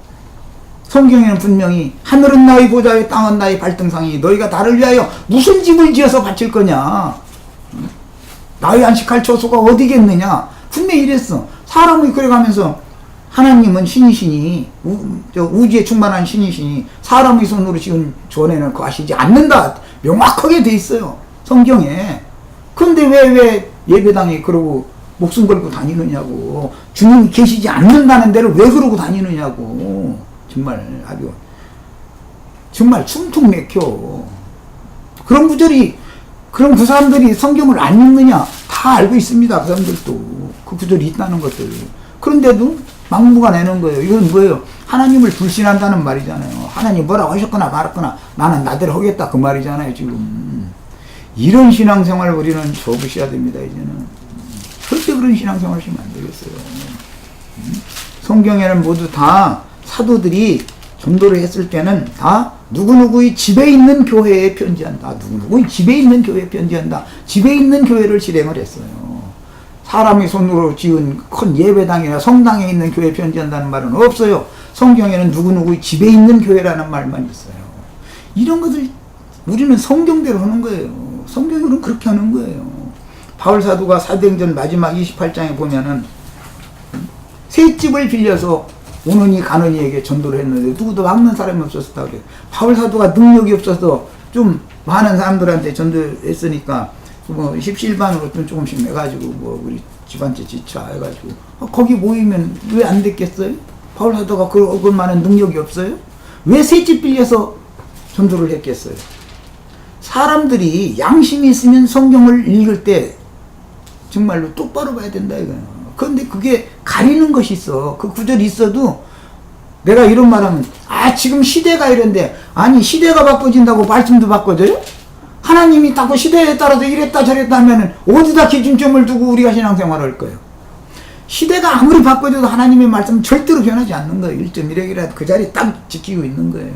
성경에는 분명히 하늘은 나의 보좌요 땅은 나의 발등상이 너희가 나를 위하여 무슨 집을 지어서 바칠 거냐. 나의 안식할 처소가 어디겠느냐. 분명히 이랬어. 사람이 그래가면서 하나님은 신이시니 우주에 충만한 신이시니 사람의 손으로 지은 전에는 거하시지 않는다. 명확하게 돼 있어요. 성경에. 근데 왜 예배당에 그러고 목숨 걸고 다니느냐고. 주님이 계시지 않는다는 데를 왜 그러고 다니느냐고. 정말 아주 정말 숨통 막혀. 그런 구절이 그럼 그 사람들이 성경을 안 읽느냐? 다 알고 있습니다. 그 사람들도. 그 구절이 있다는 것들. 그런데도 막무가 내는 거예요. 이건 뭐예요? 하나님을 불신한다는 말이잖아요. 하나님 뭐라고 하셨거나 말았거나 나는 나대로 하겠다 그 말이잖아요. 지금. 이런 신앙생활을 우리는 접으셔야 됩니다. 이제는. 절대 그런 신앙생활 하시면 안 되겠어요. 성경에는 모두 다 사도들이 전도를 했을 때는 다 누구누구의 집에 있는 교회에 편지한다. 누구누구의 집에 있는 교회에 편지한다. 집에 있는 교회를 실행을 했어요. 사람의 손으로 지은 큰 예배당이나 성당에 있는 교회에 편지한다는 말은 없어요. 성경에는 누구누구의 집에 있는 교회라는 말만 있어요. 이런 것을 우리는 성경대로 하는 거예요. 성경으로는 그렇게 하는 거예요. 바울 사도가 사도행전 마지막 28장에 보면은 새 집을 빌려서 오느니 가느니에게 전도를 했는데 누구도 막는 사람이 없었다 그래요. 바울 사도가 능력이 없어서 좀 많은 사람들한테 전도했으니까 뭐 십시일반으로 좀 조금씩 내가지고 뭐 우리 집안째 지차 해가지고 거기 모이면 왜 안 됐겠어요? 바울 사도가 그만한 능력이 없어요? 왜 새 집 빌려서 전도를 했겠어요? 사람들이 양심이 있으면 성경을 읽을 때 정말로 똑바로 봐야 된다 이거예요. 그런데 그게 가리는 것이 있어. 그 구절이 있어도 내가 이런 말하면 지금 시대가 이런데 아니 시대가 바꿔진다고 말씀도 바꿔져요? 하나님이 딱 그 시대에 따라서 이랬다 저랬다 하면은 어디다 기준점을 두고 우리가 신앙생활을 할 거예요? 시대가 아무리 바꿔져도 하나님의 말씀은 절대로 변하지 않는 거예요. 1.1핵이라도 그 자리에 딱 지키고 있는 거예요.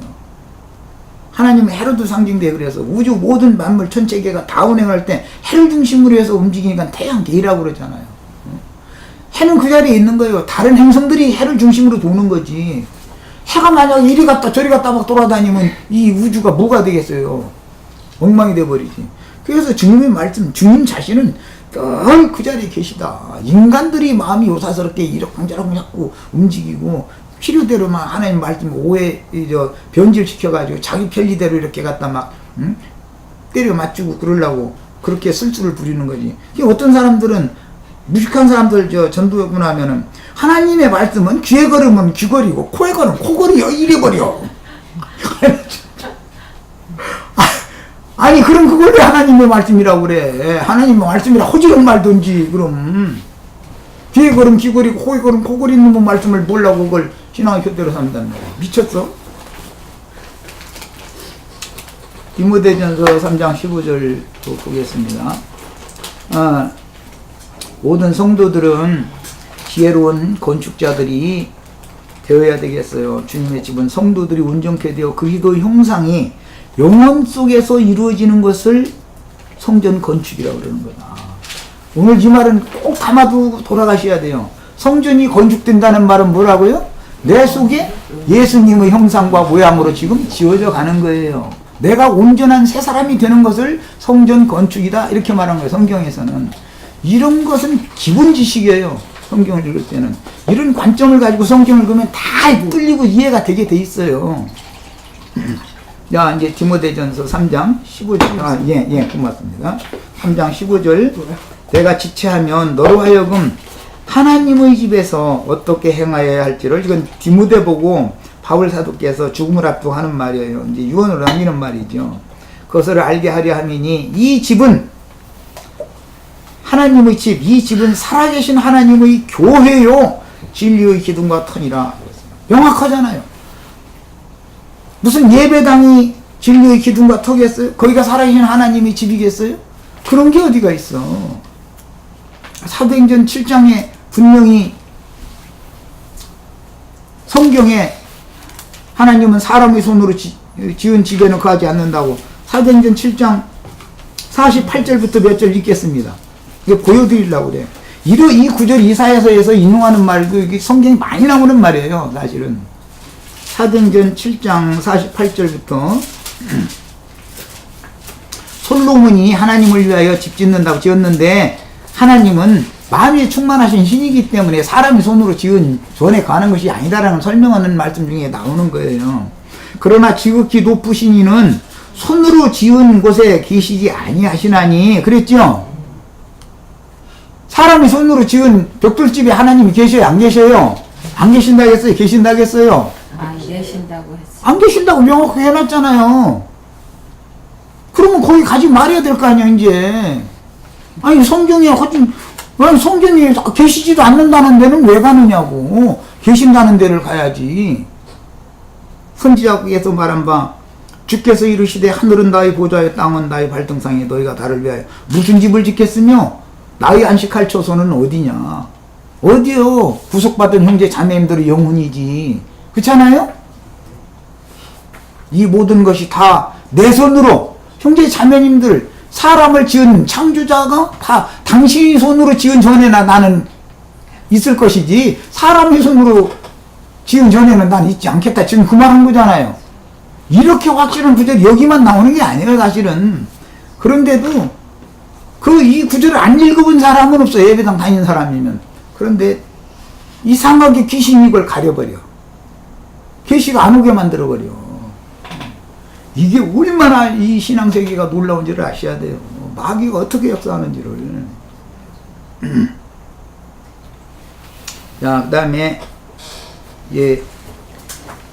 하나님은 해로도 상징돼. 그래서 우주 모든 만물 천체계가 다 운행할 때 해를 중심으로 해서 움직이니까 태양계라고 그러잖아요. 해는 그 자리에 있는 거예요. 다른 행성들이 해를 중심으로 도는 거지. 해가 만약 이리 갔다 저리 갔다 막 돌아다니면 이 우주가 뭐가 되겠어요? 엉망이 돼버리지. 그래서 주님의 말씀, 주님 자신은 늘 그 자리에 계시다. 인간들이 마음이 요사스럽게 이러쿵저러쿵 자꾸 움직이고 필요대로만 하나님 말씀 변질시켜가지고 자기 편리대로 이렇게 갖다 막 때려 맞추고 그러려고 그렇게 쓸줄을 부리는 거지. 어떤 사람들은 무식한 사람들 전도하고 나면은 하나님의 말씀은 귀에 걸으면 귀걸이고 코에 걸으면 코걸이요 이래버려. 아니 그럼 그걸 왜 하나님의 말씀이라고 그래? 하나님의 말씀이라 허지른 말든지. 그럼 귀에 걸으면 귀걸이고 코에 걸으면 코걸이 있는 말씀을 몰라고 그걸 신앙의 교대로 산다는 거야. 미쳤어? 디모데전서 3장 15절 보겠습니다. 모든 성도들은 지혜로운 건축자들이 되어야 되겠어요. 주님의 집은 성도들이 온전케 되어 그리스도의 형상이 영혼 속에서 이루어지는 것을 성전 건축이라고 그러는 거다. 오늘 이 말은 꼭 담아두고 돌아가셔야 돼요. 성전이 건축된다는 말은 뭐라고요? 내 속에 예수님의 형상과 모양으로 지금 지어져 가는 거예요. 내가 온전한 새 사람이 되는 것을 성전 건축이다 이렇게 말한 거예요. 성경에서는. 이런 것은 기본 지식이에요. 성경을 읽을 때는. 이런 관점을 가지고 성경을 읽으면 다 뚫리고 이해가 되게 돼 있어요. 자, 이제 디모데전서 3장 15절. 고맙습니다. 3장 15절. 내가 지체하면 너로 하여금 하나님의 집에서 어떻게 행하여야 할지를, 이건 디모데 보고 바울 사도께서 죽음을 앞두고 하는 말이에요. 이제 유언으로 남기는 말이죠. 그것을 알게 하려 함이니 이 집은 하나님의 집, 이 집은 살아계신 하나님의 교회요 진리의 기둥과 터니라. 명확하잖아요. 무슨 예배당이 진리의 기둥과 터겠어요? 거기가 살아계신 하나님의 집이겠어요? 그런 게 어디가 있어. 사도행전 7장에 분명히 성경에 하나님은 사람의 손으로 지은 집에는 거하지 않는다고 사도행전 7장 48절부터 몇 절 읽겠습니다. 이거 보여드리려고 그래요. 이 구절 이사야서에서 인용하는 말도 이게 성경이 많이 나오는 말이에요. 사실은 사도행전 7장 48절부터 솔로몬이 하나님을 위하여 집 짓는다고 지었는데 하나님은 마음이 충만하신 신이기 때문에 사람이 손으로 지은 전에 가는 것이 아니다라는 설명하는 말씀 중에 나오는 거예요. 그러나 지극히 높으신 이는 손으로 지은 곳에 계시지 아니하시나니 그랬죠? 사람이 손으로 지은 벽돌집에 하나님이 계셔요? 안 계셔요? 안 계신다겠어요? 계신다겠어요? 계신다고 했어요. 안 계신다고 명확하게 해놨잖아요. 그러면 거기 가지 말아야 될 거 아니야 이제. 아니 성경에 성경에 계시지도 않는다는 데는 왜 가느냐고. 계신다는 데를 가야지. 선지자에서 말한 바 주께서 이르시되 하늘은 나의 보좌요 땅은 나의 발등상에 너희가 나를 위하여 무슨 집을 짓겠으며 나의 안식할 처소는 어디냐. 어디요? 구속받은 형제 자매님들의 영혼이지. 그렇잖아요? 이 모든 것이 다 내 손으로 형제 자매님들 사람을 지은 창조자가 다 당신이 손으로 지은 전에나 나는 있을 것이지 사람의 손으로 지은 전에는 난 있지 않겠다. 지금 그 말한 거잖아요. 이렇게 확실한 구절이 여기만 나오는 게 아니에요 사실은. 그런데도 이 구절을 안 읽어본 사람은 없어요. 예배당 다니는 사람이면. 그런데 이상하게 귀신이 이걸 가려버려. 계시가 안 오게 만들어버려. 이게 얼마나 이 신앙세계가 놀라운지를 아셔야 돼요. 마귀가 어떻게 역사하는지를. 자, 그 다음에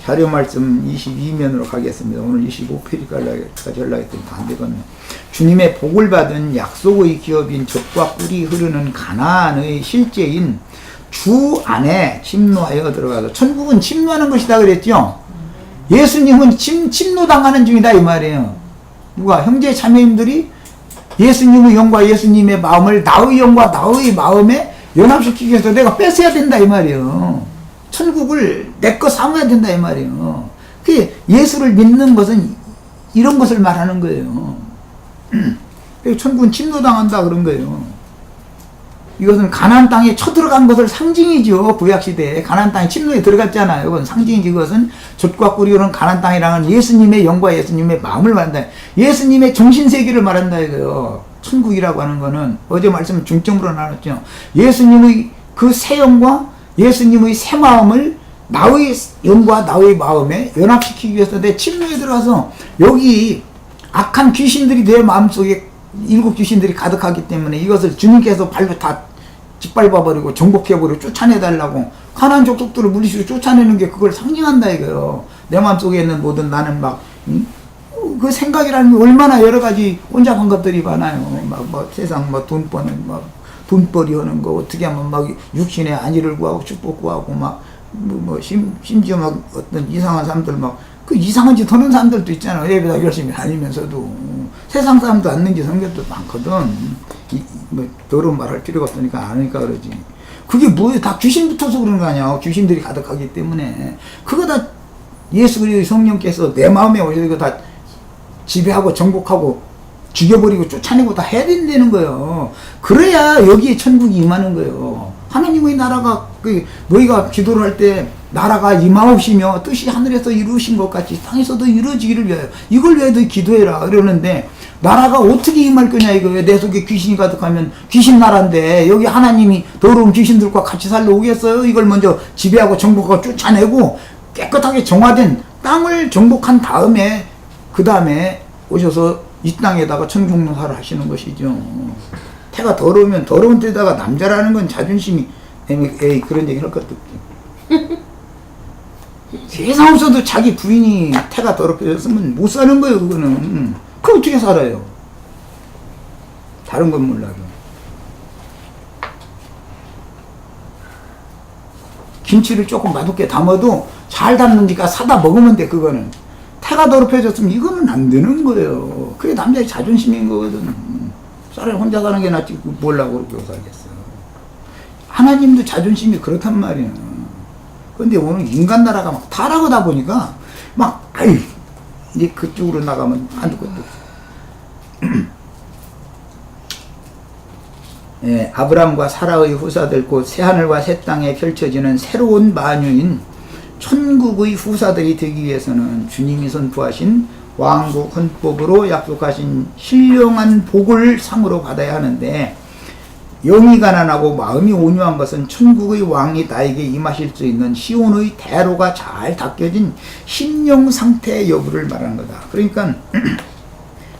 자료 말씀 22면으로 가겠습니다. 오늘 25페이지까지 하려고 했더니 안 되거든요. 주님의 복을 받은 약속의 기업인 젖과 꿀이 흐르는 가나안의 실제인 주 안에 침노하여 들어가서 천국은 침노하는 것이다 그랬죠. 예수님은 침노당하는 중이다 이 말이에요. 누가? 형제 자매님들이 예수님의 영과 예수님의 마음을 나의 영과 나의 마음에 연합시키기 위해서 내가 뺏어야 된다 이 말이에요. 천국을 내 거 삼아야 된다 이 말이에요. 그 예수를 믿는 것은 이런 것을 말하는 거예요. 천국은 침노당한다 그런 거예요. 이것은 가나안 땅에 쳐들어간 것을 상징이죠. 구약시대에 가나안 땅에 침노에 들어갔잖아요. 그건 상징이지. 그것은 젖과 꿀이 흐르는 가나안 땅이라는 예수님의 영과 예수님의 마음을 말한다. 예수님의 정신세계를 말한다 이거요. 천국이라고 하는 거는 어제 말씀 중점으로 나눴죠. 예수님의 그 새 영과 예수님의 새 마음을 나의 영과 나의 마음에 연합시키기 위해서 내 침노에 들어가서 여기 악한 귀신들이 내 마음속에 일곱 귀신들이 가득하기 때문에 이것을 주님께서 발로 다 짓밟아버리고 정복해버리고 쫓아내달라고 가나안 족속들을 물리치고 쫓아내는 게 그걸 상징한다 이거요. 내 마음속에 있는 모든 나는 그 생각이라는 게 얼마나 여러 가지 혼잡한 것들이 많아요. 세상 돈 버는 돈벌이 하는 거 어떻게 하면 육신의 안위를 구하고 축복 구하고 심지어 어떤 이상한 사람들 그 이상한 짓 하는 사람들도 있잖아요. 예배당 열심히 다니면서도. 세상 사람도 안 는지 성격도 많거든. 더러운 말 할 필요가 없으니까 안 하니까 그러지. 그게 뭐예요? 다 귀신 붙어서 그러는 거 아니야. 귀신들이 가득하기 때문에. 그거 다 예수 그리스도의 성령께서 내 마음에 오셔서 다 지배하고 정복하고 죽여버리고 쫓아내고 다 해야 된다는 거예요. 그래야 여기에 천국이 임하는 거예요. 하나님의 나라가 너희가 기도를 할 때 나라가 임하옵시며 뜻이 하늘에서 이루어진 것 같이 땅에서도 이루어지기를 위하여 이걸 위해 너희 기도해라 그러는데 나라가 어떻게 임할 거냐 이거예요. 내 속에 귀신이 가득하면 귀신 나라인데 여기 하나님이 더러운 귀신들과 같이 살러 오겠어요? 이걸 먼저 지배하고 정복하고 쫓아내고 깨끗하게 정화된 땅을 정복한 다음에 그 다음에 오셔서 이 땅에다가 천국노사를 하시는 것이죠. 태가 더러우면 더러운 데다가 남자라는 건 자존심이 그런 얘기 할 것도 없죠. 세상 없어도 자기 부인이 태가 더럽혀졌으면 못 사는 거예요. 그거는. 그럼 어떻게 살아요? 다른 건 몰라도. 김치를 조금 맛없게 담아도 잘 담으니까 사다 먹으면 돼. 그거는. 태가 더럽혀졌으면 이거는 안 되는 거예요. 그게 남자의 자존심인 거거든. 차라리 혼자 사는 게 낫지 뭘라고 그렇게 살겠어. 하나님도 자존심이 그렇단 말이야. 근데 오늘 인간 나라가 막 타락하다 보니까 이제 그쪽으로 나가면 한두 것도 없어. 예, 아브람과 사라의 후사들 곧 새하늘과 새 땅에 펼쳐지는 새로운 만유인 천국의 후사들이 되기 위해서는 주님이 선포하신 왕국 헌법으로 약속하신 신령한 복을 상으로 받아야 하는데 영이 가난하고 마음이 온유한 것은 천국의 왕이 나에게 임하실 수 있는 시온의 대로가 잘 닦여진 심령 상태의 여부를 말하는 거다. 그러니까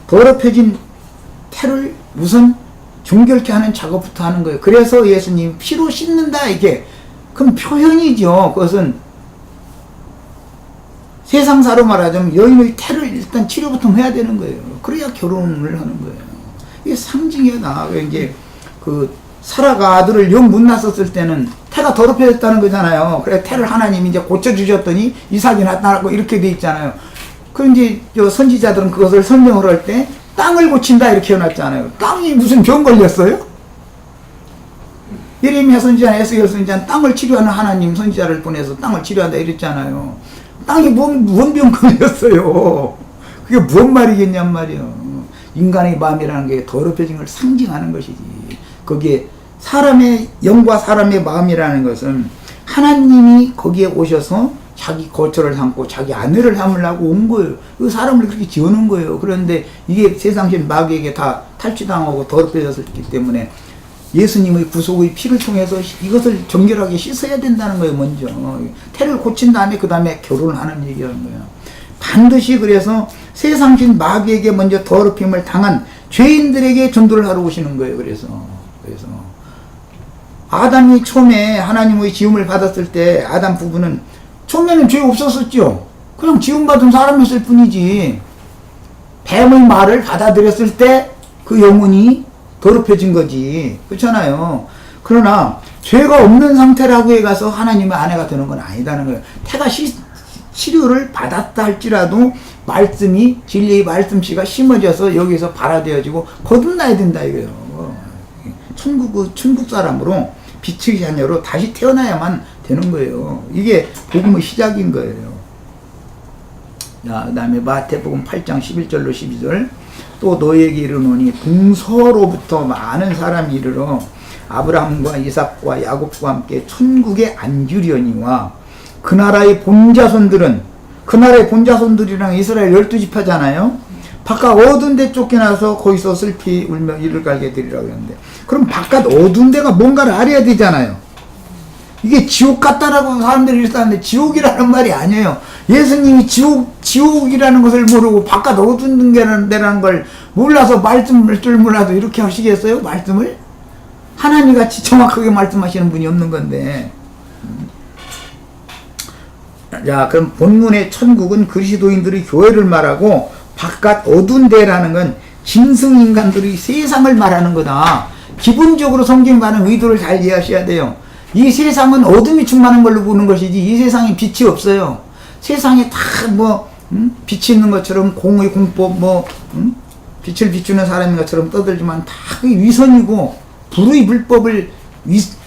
더럽혀진 태를 우선 정결케 하는 작업부터 하는 거예요. 그래서 예수님 피로 씻는다 이게 그럼 표현이죠. 그것은 세상사로 말하자면 여인의 태를 일단 치료부터 해야 되는 거예요. 그래야 결혼을 하는 거예요. 이게 상징이야. 이제 그 사라가 아들을 영 못 낳았을 때는 태가 더럽혀졌다는 거잖아요. 그래 태를 하나님이 이제 고쳐주셨더니 이삭이 나타나고 이렇게 돼 있잖아요. 그 이제 저 선지자들은 그것을 설명을 할 때 땅을 고친다 이렇게 해놨잖아요. 땅이 무슨 병 걸렸어요? 예레미야 선지자, 에스겔 선지자는 땅을 치료하는 하나님 선지자를 보내서 땅을 치료한다 이랬잖아요. 땅이 뭔 병 걸렸어요? 그게 뭔 말이겠냔 말이에요. 인간의 마음이라는 게 더럽혀진 걸 상징하는 것이지. 거기에 사람의 영과 사람의 마음이라는 것은 하나님이 거기에 오셔서 자기 거처를 삼고 자기 아내를 삼으려고 온 거예요. 그 사람을 그렇게 지어놓은 거예요. 그런데 이게 세상신 마귀에게 다 탈취당하고 더럽혀졌기 때문에 예수님의 구속의 피를 통해서 이것을 정결하게 씻어야 된다는 거예요. 먼저 태를 고친 다음에 그 다음에 결혼을 하는 얘기하는 거예요. 반드시 그래서 세상신 마귀에게 먼저 더럽힘을 당한 죄인들에게 전도를 하러 오시는 거예요. 그래서 아담이 처음에 하나님의 지음을 받았을 때 아담 부부는 처음에는 죄 없었었죠. 그냥 지음받은 사람이었을 뿐이지. 뱀의 말을 받아들였을 때 그 영혼이 더럽혀진 거지. 그렇잖아요. 그러나 죄가 없는 상태라고 해가서 하나님의 아내가 되는 건 아니다는 거예요. 태가 치료를 받았다 할지라도 말씀이 진리의 말씀씨가 심어져서 여기서 발화되어지고 거듭나야 된다 이거예요. 천국 사람으로 빛의 자녀로 다시 태어나야만 되는 거예요. 이게 복음의 시작인 거예요. 자, 그 다음에 마태복음 8장 11절로 12절 또 너에게 이르노니 동서로부터 많은 사람이 이르러 아브라함과 이삭과 야곱과 함께 천국에 앉으려니와 그 나라의 본자손들은 그 나라의 본자손들이랑 이스라엘 12지파잖아요. 바깥 어두운 데 쫓겨나서 거기서 슬피 울며 이를 갈게 되리라고 했는데 그럼 바깥 어두운 데가 뭔가를 알아야 되잖아요. 이게 지옥 같다라고 사람들이 일었는데 지옥이라는 말이 아니에요. 예수님이 지옥이라는 것을 모르고 바깥 어두운 데라는 걸 몰라서 말씀을 줄 몰라도 이렇게 하시겠어요? 말씀을? 하나님 같이 정확하게 말씀하시는 분이 없는 건데. 자, 그럼 본문의 천국은 그리스도인들의 교회를 말하고 바깥 어두운 데라는 건 짐승인간들이 세상을 말하는 거다. 기본적으로 성경 가는 의도를 잘 이해하셔야 돼요. 이 세상은 어둠이 충만한 걸로 보는 것이지 이 세상에 빛이 없어요. 세상에 다 빛이 있는 것처럼 공의 공법 빛을 비추는 사람인 것처럼 떠들지만 다 그게 위선이고 불의 불법을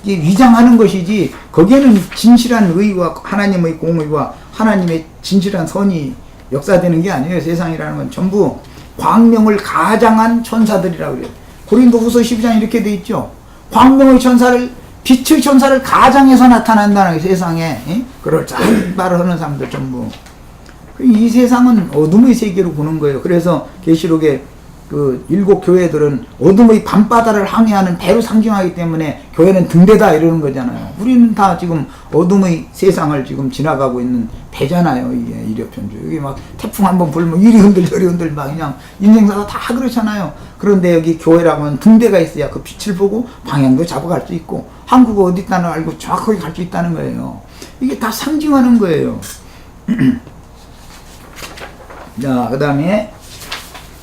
위장하는 것이지 거기에는 진실한 의와 하나님의 공의와 하나님의 진실한 선이 역사되는 게 아니에요. 세상이라는 건 전부 광명을 가장한 천사들이라고 그래요. 고린도후서 12장 이렇게 돼 있죠. 광명의 천사를 빛의 천사를 가장해서 나타난다는 게 세상에 그럴 짠 말을 하는 사람들 전부. 이 세상은 어둠의 세계로 보는 거예요. 그래서 계시록에 그 7 교회들은 어둠의 밤바다를 항해하는 배로 상징하기 때문에 교회는 등대다 이러는 거잖아요. 우리는 다 지금 어둠의 세상을 지금 지나가고 있는 배잖아요. 이게 이력편주. 여기 막 태풍 한번 불면 이리 흔들 저리 흔들 막 그냥 인생사가 다 그렇잖아요. 그런데 여기 교회라고 하면 등대가 있어야 그 빛을 보고 방향도 잡아갈 수 있고 한국어 어디 있다는 걸 알고 정확하게 갈 수 있다는 거예요. 이게 다 상징하는 거예요. 자, 그 다음에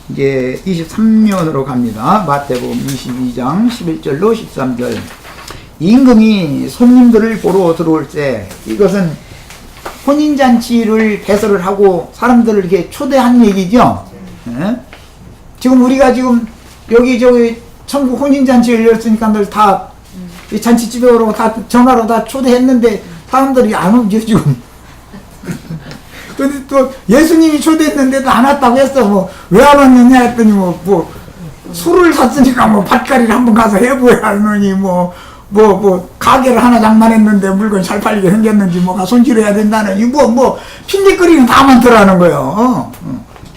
이제 23면으로 갑니다. 마태복음 22장 11절로 13절. 임금이 손님들을 보러 들어올 때 이것은 혼인잔치를 배설을 하고 사람들을 이렇게 초대한 얘기죠. 네? 지금 우리가 지금 여기 저기 천국 혼인잔치 열렸으니까 늘 다 잔치집에 오라고 다 전화로 다 초대했는데 사람들이 안 오죠 지금. 근데 또 예수님이 초대했는데도 안 왔다고 했어. 왜 안 왔느냐 했더니 술을 샀으니까 밭갈이를 한번 가서 해보야 하느니 가게를 하나 장만했는데 물건 잘 팔리게 생겼는지 뭐가 손질해야 된다느니 핑계거리는 다 많더라는 거예요.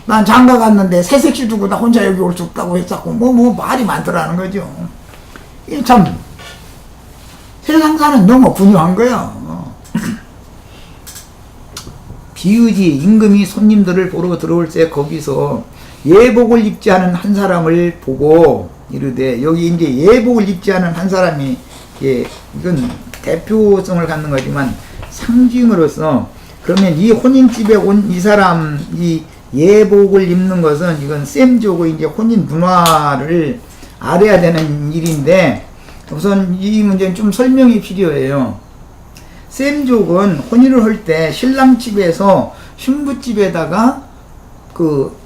난 장가 갔는데 새색시 두고 나 혼자 여기 올 수 없다고 했었고 말이 많더라는 거죠. 이게 참 세상사는 너무 분유한 거야. 비의지 임금이 손님들을 보러 들어올 때 거기서 예복을 입지 않은 한 사람을 보고 이르되, 여기 이제 예복을 입지 않은 한 사람이, 예, 이건 대표성을 갖는 거지만 상징으로서, 그러면 이 혼인집에 온 이 사람이 예복을 입는 것은 이건 셈조고 이제 혼인 문화를 알아야 되는 일인데, 우선 이 문제는 좀 설명이 필요해요. 셈족은 혼인을 할 때 신랑 집에서 신부 집에다가 그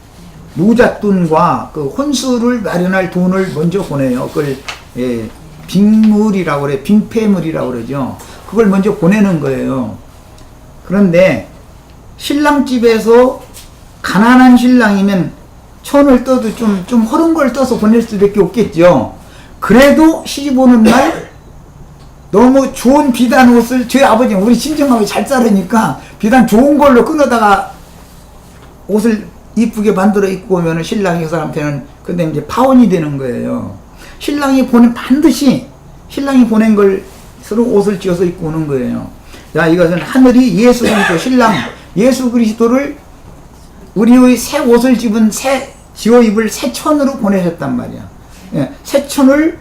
노잣돈과 그 혼수를 마련할 돈을 먼저 보내요. 그걸 예, 빅물이라고 그래, 빈폐물이라고 그러죠. 그걸 먼저 보내는 거예요. 그런데 신랑 집에서 가난한 신랑이면 천을 떠도 좀 허른 걸 떠서 보낼 수밖에 없겠죠. 그래도 시집 오는 날 너무 좋은 비단 옷을, 저희 아버지는 우리 친정하고 잘 자르니까 비단 좋은 걸로 끊어다가 옷을 이쁘게 만들어 입고 오면 신랑이 그 사람한테는 근데 이제 파혼이 되는 거예요. 반드시 신랑이 보낸 걸 서로 옷을 지어서 입고 오는 거예요. 야, 이것은 하늘이 예수 그리스도 신랑 예수 그리스도를 우리의 새 옷을 지어 입을 새 천으로 보내셨단 말이야. 예, 새 천을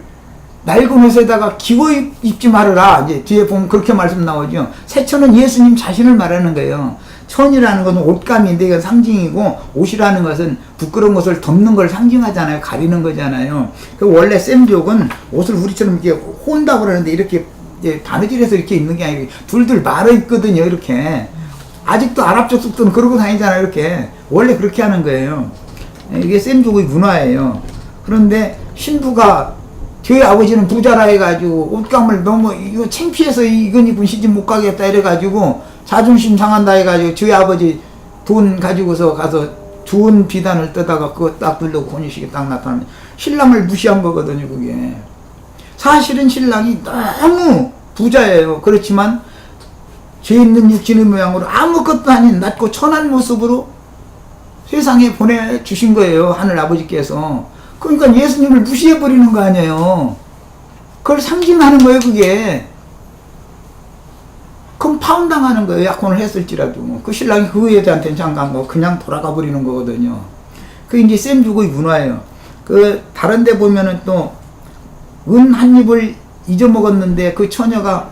낡은 옷에다가 기워 입지 말아라. 이제 뒤에 보면 그렇게 말씀 나오죠. 새 천은 예수님 자신을 말하는 거예요. 천이라는 것은 옷감인데 이건 상징이고, 옷이라는 것은 부끄러운 것을 덮는 걸 상징하잖아요. 가리는 거잖아요. 그 원래 셈족은 옷을 우리처럼 이렇게 혼다고 그러는데 이렇게 바느질해서 이렇게 입는 게 아니고 둘둘 말아 입거든요. 이렇게 아직도 아랍 족속들은 그러고 다니잖아요. 이렇게 원래 그렇게 하는 거예요. 이게 셈족의 문화예요. 그런데 신부가, 저희 아버지는 부자라 해가지고 옷감을 너무 이거 창피해서 이건 입고 시집 못 가겠다 이래가지고 자존심 상한다 해가지고 저희 아버지 돈 가지고서 가서 좋은 비단을 떠다가 그거 딱 두르고 혼인식이 딱 나타나면 신랑을 무시한 거거든요. 그게 사실은 신랑이 너무 부자예요. 그렇지만 죄 있는 육신의 모양으로 아무것도 아닌 낮고 천한 모습으로 세상에 보내주신 거예요. 하늘 아버지께서. 그러니까 예수님을 무시해버리는 거 아니에요. 그걸 상징하는 거예요. 그게. 그럼 파혼당하는 거예요. 약혼을 했을지라도. 그 신랑이 그 여자한테는 장가한 거 그냥 돌아가 버리는 거거든요. 그게 이제 셈족의 문화예요. 그 다른 데 보면은 또 은 한 입을 잊어먹었는데 그 처녀가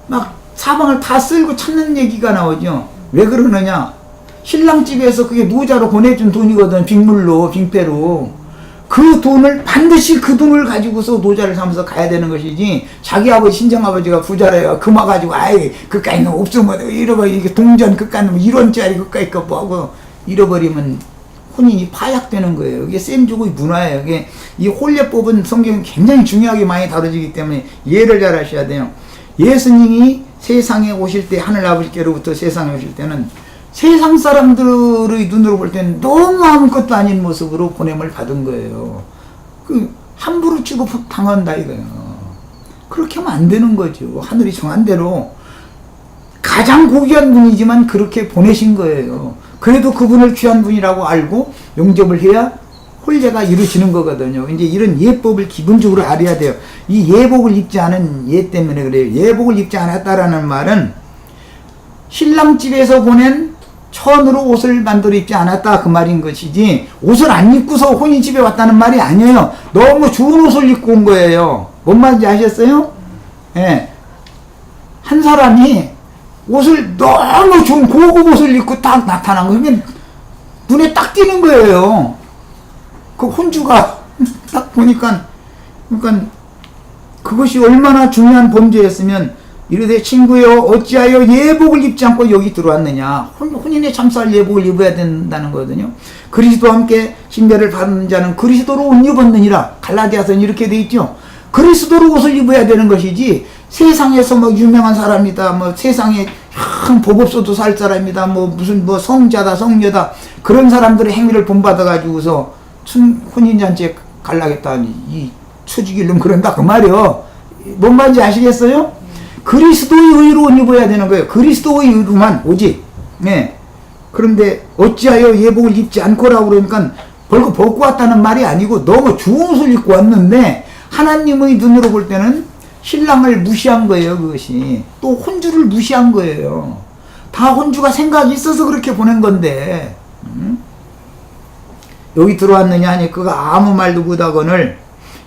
막 사방을 다 쓸고 찾는 얘기가 나오죠. 왜 그러느냐? 신랑 집에서 그게 노자로 보내준 돈이거든. 빅물로, 빅배로. 그 돈을 반드시 그 돈을 가지고서 노자를 삼아서 가야 되는 것이지, 자기 아버지 친정아버지가 부자래요. 그마 가지고 아이 그까이는 없으면 잃어버리, 이게 동전 그까이는 1원짜리 그까이 거 뭐하고 잃어버리면 혼인이 파약되는 거예요. 이게 셈족의 문화예요. 이게 이 혼례법은 성경이 굉장히 중요하게 많이 다뤄지기 때문에 이해를 잘 하셔야 돼요. 예수님이 세상에 오실 때, 하늘 아버지께로부터 세상에 오실 때는 세상 사람들의 눈으로 볼 때는 너무 아무것도 아닌 모습으로 보냄을 받은 거예요. 그 함부로 취급 당한다 이거예요. 그렇게 하면 안 되는 거죠. 하늘이 정한 대로 가장 고귀한 분이지만 그렇게 보내신 거예요. 그래도 그분을 귀한 분이라고 알고 영접을 해야 혼례가 이루어지는 거거든요. 이제 이런 예법을 기본적으로 알아야 돼요. 이 예복을 입지 않은 예 때문에 그래요. 예복을 입지 않았다라는 말은 신랑 집에서 보낸 천으로 옷을 만들어 입지 않았다 그 말인 것이지, 옷을 안 입고서 혼인집에 왔다는 말이 아니에요. 너무 좋은 옷을 입고 온 거예요. 뭔 말인지 아셨어요? 예. 한 사람이 옷을 너무 좋은 고급 옷을 입고 딱 나타난 거면 눈에 딱 띄는 거예요. 그 혼주가 딱 보니까, 그러니까 그것이 얼마나 중요한 범죄였으면 이르되 친구여 어찌하여 예복을 입지 않고 여기 들어왔느냐. 혼인에 참수할 예복을 입어야 된다는 거거든요. 그리스도와 함께 신배를 받은 자는 그리스도로 옷 입었느니라. 갈라디아서는 이렇게 돼 있죠. 그리스도로 옷을 입어야 되는 것이지, 세상에서 뭐 유명한 사람이다, 뭐 세상에 법 없어도 살 사람이다, 뭐 무슨 뭐 성자다 성녀다, 그런 사람들의 행위를 본받아 가지고서 혼인잔치에 갈라겠다니 이 처지길름 그런다 그 말이요. 뭔 말인지 아시겠어요? 그리스도의 의로 옷 입어야 되는 거예요. 그리스도의 의로만 오직. 네. 그런데 어찌하여 예복을 입지 않고라고 그러니까 벌거 벗고 왔다는 말이 아니고 너무 좋은 옷을 입고 왔는데 하나님의 눈으로 볼 때는 신랑을 무시한 거예요. 그것이 또 혼주를 무시한 거예요. 다 혼주가 생각이 있어서 그렇게 보낸 건데 여기 들어왔느냐 하니 그가 아무 말도 못하거늘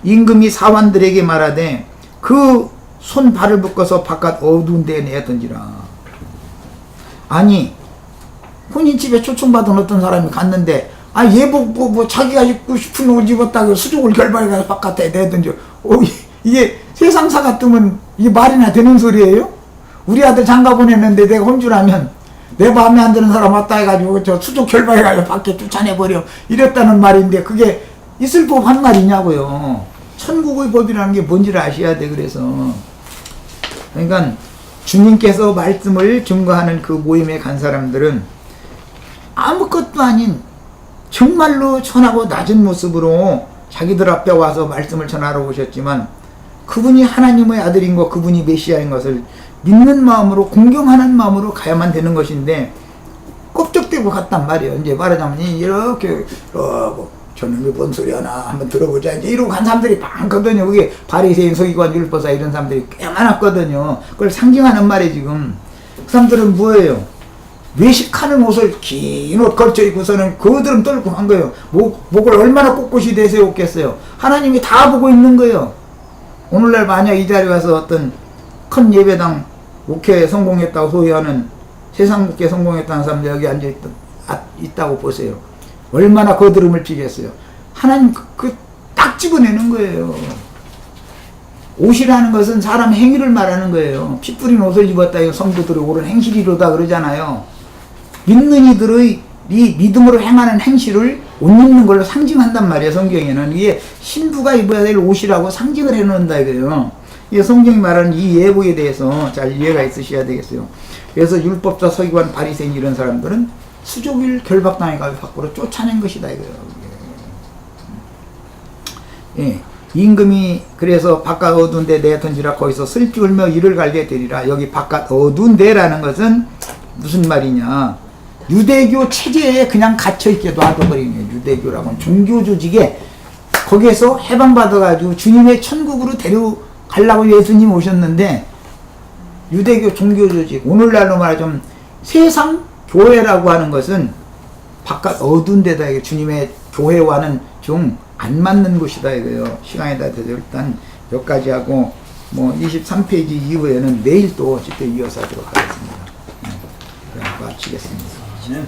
임금이 사환들에게 말하되 그 손 발을 묶어서 바깥 어두운 데에 내던지라. 아니 혼인집에 초청받은 어떤 사람이 갔는데 예복 뭐 자기가 입고 싶은 옷 입었다고 수족을 결박해서 바깥에 내던져. 이게 세상사 같으면 이게 말이나 되는 소리예요? 우리 아들 장가 보냈는데 내가 혼주라면 내 마음에 안 드는 사람 왔다 해가지고 저 수족 결박해가지고 밖에 쫓아내버려 이랬다는 말인데 그게 있을 법한 말이냐고요. 천국의 법이라는 게 뭔지를 아셔야 돼. 그래서 그러니까 주님께서 말씀을 증거하는 그 모임에 간 사람들은 아무것도 아닌 정말로 천하고 낮은 모습으로 자기들 앞에 와서 말씀을 전하러 오셨지만 그분이 하나님의 아들인 것, 그분이 메시아인 것을 믿는 마음으로 공경하는 마음으로 가야만 되는 것인데 껍적대고 갔단 말이에요. 이제 말하자면 이렇게 저놈이 뭔 소리 하나 한번 들어보자 이제 이러고 간 사람들이 많거든요. 그게 바리새인, 서기관, 율법사 이런 사람들이 꽤 많았거든요. 그걸 상징하는 말이에요. 지금 그 사람들은 뭐예요? 외식하는 옷을 긴 옷 걸쳐 입고서는 거드름 떨고 한 거예요. 목을 얼마나 꼿꼿이 내세웠겠어요. 하나님이 다 보고 있는 거예요. 오늘날 만약 이 자리에 와서 어떤 큰 예배당 목회에 성공했다고 소유하는 세상 목회에 성공했다는 사람들 여기 앉아있다고 보세요. 얼마나 거드름을 피겠어요. 하나님 딱 집어내는 거예요. 옷이라는 것은 사람 행위를 말하는 거예요. 피 뿌린 옷을 입었다 이거 성도들의 옳은 행실이로다 그러잖아요. 믿는 이들의 이 믿음으로 행하는 행실을 옷 입는 걸로 상징한단 말이에요. 성경에는 이게 신부가 입어야 될 옷이라고 상징을 해놓는다 이거예요. 이 성경이 말하는 이 예복에 대해서 잘 이해가 있으셔야 되겠어요. 그래서 율법자, 서기관, 바리새인 이런 사람들은 수족일 결박당해가지고 밖으로 쫓아낸 것이다 이거예요. 예. 임금이 그래서 바깥 어두운 데 내던지라 거기서 슬피 울며 이를 갈게 되리라. 여기 바깥 어두운 데라는 것은 무슨 말이냐, 유대교 체제에 그냥 갇혀있게 놔둬버리는 거예요. 유대교라고는 종교 조직에 거기에서 해방받아가지고 주님의 천국으로 데려가려고 예수님 오셨는데 유대교 종교 조직, 오늘날로 말하자면 세상 교회라고 하는 것은 바깥 어두운 데다 이게 주님의 교회와는 좀 안 맞는 곳이다 이거예요. 시간이 다 돼서 일단 여기까지 하고 23페이지 이후에는 내일 또 직접 이어서 하도록 하겠습니다. 마치겠습니다.